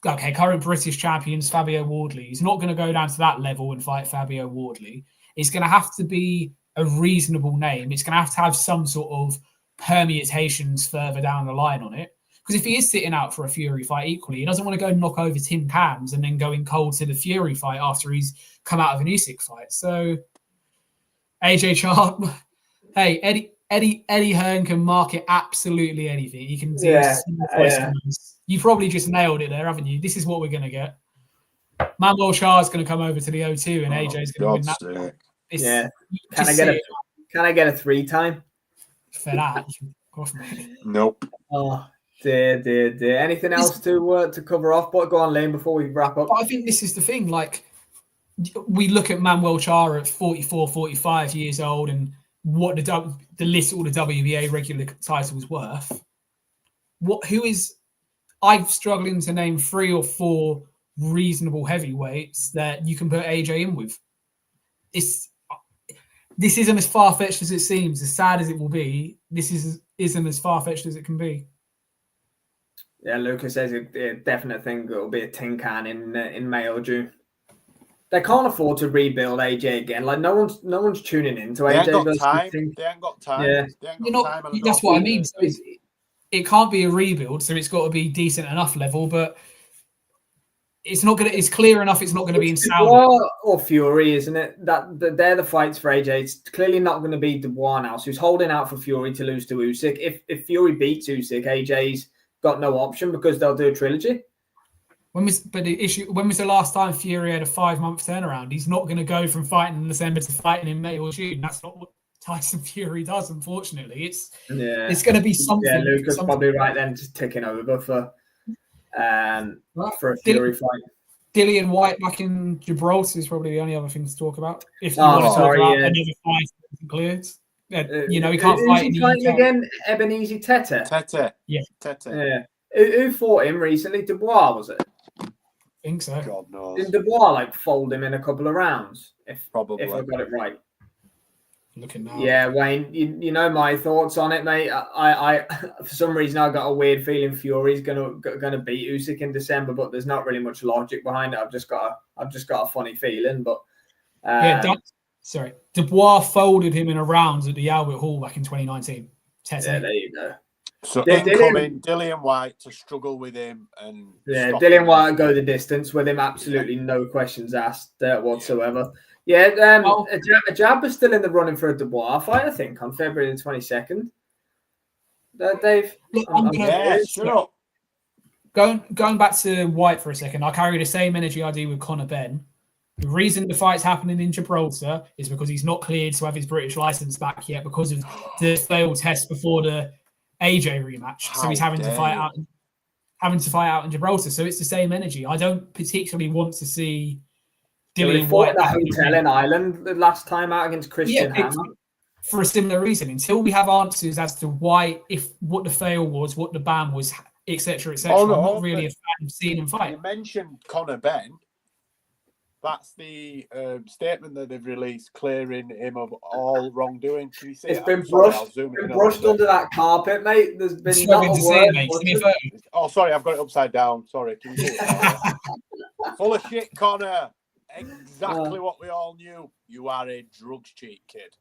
current British champions Fabio Wardley. He's not going to go down to that level and fight Fabio Wardley. It's going to have to be a reasonable name. It's going to have some sort of permutations further down the line on it. Because if he is sitting out for a Fury fight equally, he doesn't want to go knock over Tim Cams and then going cold to the Fury fight after he's come out of an Usyk fight. So AJ Sharp, hey, Eddie Hearn can market absolutely anything. He can do You probably just nailed it there, haven't you? This is what we're going to get. Manuel Shah's going to come over to the O2 and AJ's going to win that. Yeah. Can I get a 3-time? For that? Nope. Oh, dear. Anything else to cover off? But go on, Liam, before we wrap up. But I think this is the thing. Like, we look at Manuel Shah at 44, 45 years old and what the list all the WBA regular titles worth. I'm struggling to name 3 or 4 reasonable heavyweights that you can put AJ in with. This isn't as far-fetched as it seems. As sad as it will be, this isn't as far-fetched as it can be. Yeah, Lucas says a definite thing. It'll be a tin can in May or June. They can't afford to rebuild AJ again. Like no one's tuning in to AJ. They ain't got time. They ain't got time. Yeah. They ain't got time. That's what I mean. So it can't be a rebuild. So it's got to be decent enough level, but it's not gonna. It's clear enough. It's not going to be in Saudi or Fury, isn't it? That they're the fights for AJ. It's clearly not going to be Dubois now. So he's holding out for Fury to lose to Usyk. If Fury beats Usyk, AJ's got no option because they'll do a trilogy. When was the last time Fury had a 5-month turnaround? He's not going to go from fighting in December to fighting in May or June. That's not what Tyson Fury does, unfortunately. It's going to be something. Yeah, Luca's probably right then, just ticking over for a Fury fight. Dillian White back in Gibraltar is probably the only other thing to talk about. If you want to talk about another fight cleared. He can't fight again. Ebenezer Tete. Yeah. Tete. Yeah. Who fought him recently? Dubois, was it? I think so. God knows. Did Dubois fold him in a couple of rounds? Probably. If I got it right. Looking now. Yeah, Wayne, you know my thoughts on it, mate. I for some reason I got a weird feeling Fury's gonna beat Usyk in December, but there's not really much logic behind it. I've just got a funny feeling, but Dubois folded him in a rounds at the Albert Hall back in 2019. Yeah, there you go. So incoming Dillian White to struggle with him and Dillian White go the distance with him. Absolutely no questions asked whatsoever. Yeah, a jab is still in the running for a Dubois fight, I think, on February the 22nd. Dave? Shut up. Going back to White for a second, I carry the same energy I do with Conor Benn. The reason the fight's happening in Gibraltar is because he's not cleared to have his British license back yet because of the failed test before the AJ rematch. So he's having to fight out in Gibraltar. So it's the same energy. I don't particularly want to see Dillian fought Whyte. in a hotel in Ireland the last time out against Christian Hammer. For a similar reason. Until we have answers as to why, what the fail was, what the ban was, etc., etc. I'm not really a fan of seeing him fight. You mentioned Conor Benn. That's the statement that they've released, clearing him of all wrongdoing. Can you see it's it? been brushed under that carpet, mate. There's been not a word. Oh, sorry, I've got it upside down. Sorry, can you see it? Full of shit, Conor. Exactly what we all knew. You are a drugs cheat, kid.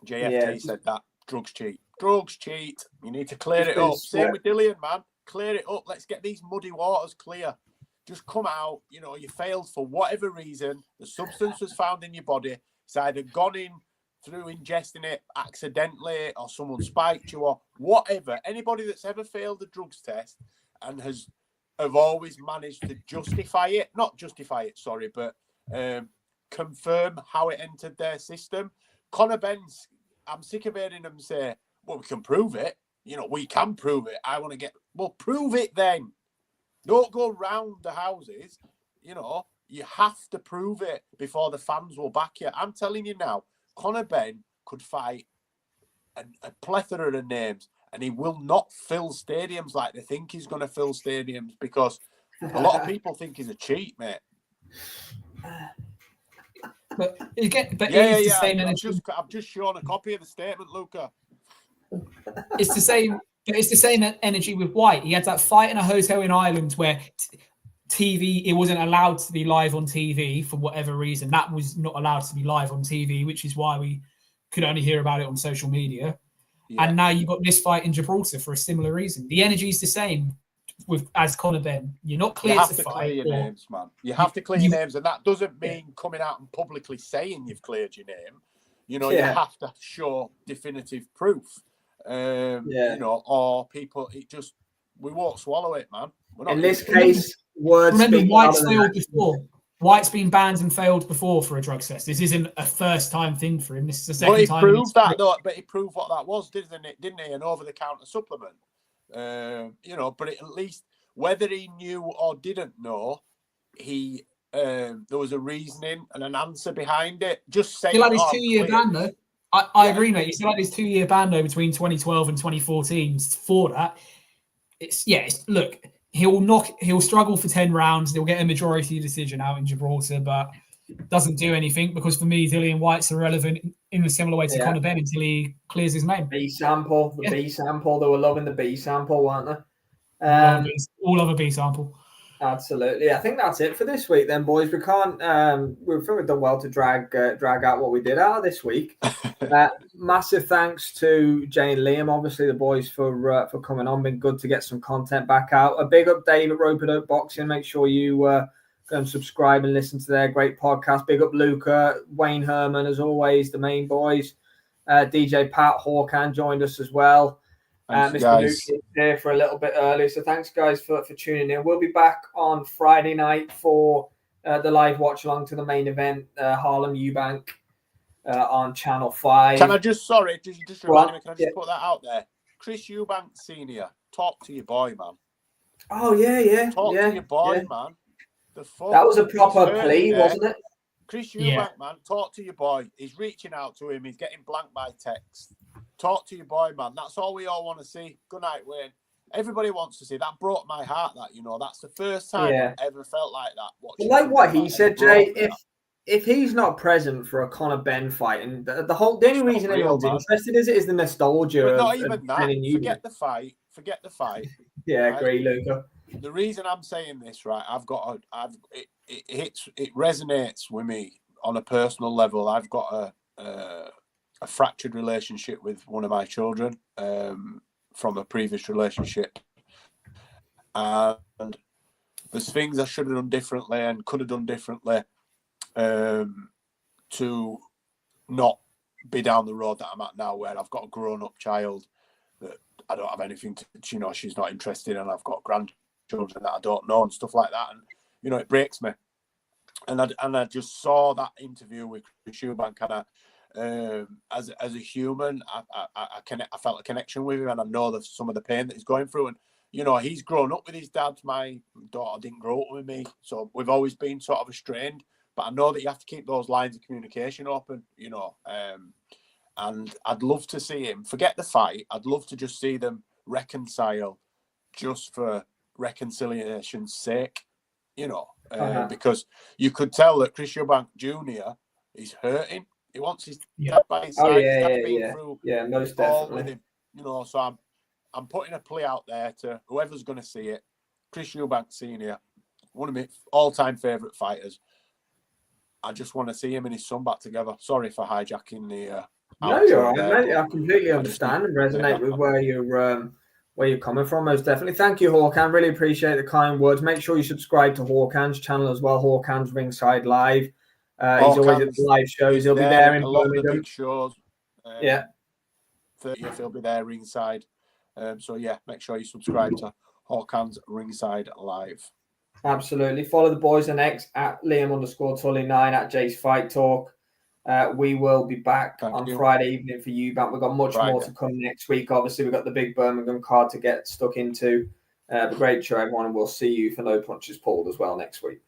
JFK said that. Drugs cheat. Drugs cheat. You need to clear it up. Same with Dillian, man. Clear it up. Let's get these muddy waters clear. Just come out. You know, you failed for whatever reason. The substance was found in your body. It's either gone in through ingesting it accidentally or someone spiked you or whatever. Anybody that's ever failed the drugs test and have always managed to justify it, not justify it, sorry, but confirm how it entered their system. Conor Benn's, I'm sick of hearing them say, well, we can prove it. You know, we can prove it. I want to get, well, prove it then. Don't go round the houses. You know, you have to prove it before the fans will back you. I'm telling you now, Conor Benn could fight a plethora of names and he will not fill stadiums like they think he's going to fill stadiums because a lot of people think he's a cheat, mate. But again, I've just shown a copy of the statement, Luca. It's the same. It's the same energy with White. He had that fight in a hotel in Ireland where TV, it wasn't allowed to be live on TV for whatever reason. That was not allowed to be live on TV, which is why we could only hear about it on social media. Yeah. And now you've got this fight in Gibraltar for a similar reason. The energy is the same as Conor Benn. You're not clear to fight. Clear your names, man. You have to clear your names, and that doesn't mean coming out and publicly saying you've cleared your name. You know, you have to show definitive proof. You know, or people, we won't swallow it, man. In this case, words. Remember, White's failed before. White's been banned and failed before for a drug test. This isn't a first-time thing for him. This is the second time. But he proved that, though. But he proved what that was, didn't he? An over-the-counter supplement. You know, but at least whether he knew or didn't know, there was a reasoning and an answer behind it. Just saying. He had his 2-year ban, though. I agree, mate. He still had his 2-year ban though between 2012 and 2014 for that. Look, he'll struggle for 10 rounds. He'll get a majority decision out in Gibraltar, but doesn't do anything because for me, Dillian Whyte's irrelevant in a similar way to Conor Benn until he clears his name. B sample, B sample. They were loving the B sample, weren't they? All of a B sample. Absolutely. I think that's it for this week then, boys. We can't we've done well to drag out what we did out of this week. Massive thanks to Jay and Liam, obviously the boys for coming on. Been good to get some content back out. A big up Dave at Rope Dope Boxing. Make sure you go and subscribe and listen to their great podcast. Big up Luca, Wayne Herman as always, the main boys. DJ Pat Hawkan joined us as well. Mr. Luke is here for a little bit early, so thanks guys for tuning in. We'll be back on Friday night for the live watch along to the main event, Harlem Eubank on Channel 5. Can I just remind me, can I just put that out there? Chris Eubank Senior, talk to your boy, man. Oh yeah. Talk to your boy, man. That was a proper plea, wasn't it? Chris Eubank, man, talk to your boy. He's reaching out to him. He's getting blanked by text. Talk to your boy, man. That's all we all want to see. Good night, Wayne. Everybody wants to see. That broke my heart, that, you know. That's the first time I ever felt like that. Like what he said, Jay, if he's not present for a Conor Benn fight, and the only reason anyone's interested is the nostalgia. But not even that. Forget the fight. Yeah, right? Agree, Luca. The reason I'm saying this, right, it resonates with me on a personal level. I've got a fractured relationship with one of my children from a previous relationship, and there's things I should have done differently and could have done differently to not be down the road that I'm at now, where I've got a grown-up child that I don't have anything to, you know, she's not interested, and I've got grandchildren that I don't know and stuff like that, and you know, it breaks me. And I just saw that interview with Chris Eubank, and as a human, I felt a connection with him, and I know some of the pain that he's going through. And you know, he's grown up with his dad. My daughter didn't grow up with me, so we've always been sort of estranged. But I know that you have to keep those lines of communication open, you know. And I'd love to see him, forget the fight, I'd love to just see them reconcile just for reconciliation's sake, you know, because you could tell that Chris Eubank Jr. is hurting. He wants his dad by his side. His dad's been through most all definitely with him, you know. So I'm putting a plea out there to whoever's going to see it. Chris Eubank Sr., one of my all-time favourite fighters. I just want to see him and his son back together. Sorry for hijacking the. No, you're all right, mate. I completely understand and resonate with where you're coming from. Most definitely. Thank you, Hawkan. Really appreciate the kind words. Make sure you subscribe to Hawkan's channel as well. Hawkan's Ringside Live. He's always at the live shows. He'll be there in a lot Birmingham. of the big shows. 30th, he'll be there ringside. So yeah, make sure you subscribe to Hawkan's Ringside Live. Absolutely. Follow the boys and X at Liam_Tully 9 at Jay's Fight Talk. We will be back on Friday evening for you, but we've got much more to come next week. Obviously, we've got the big Birmingham card to get stuck into. Great show, everyone, and we'll see you for No Punches Pulled as well next week.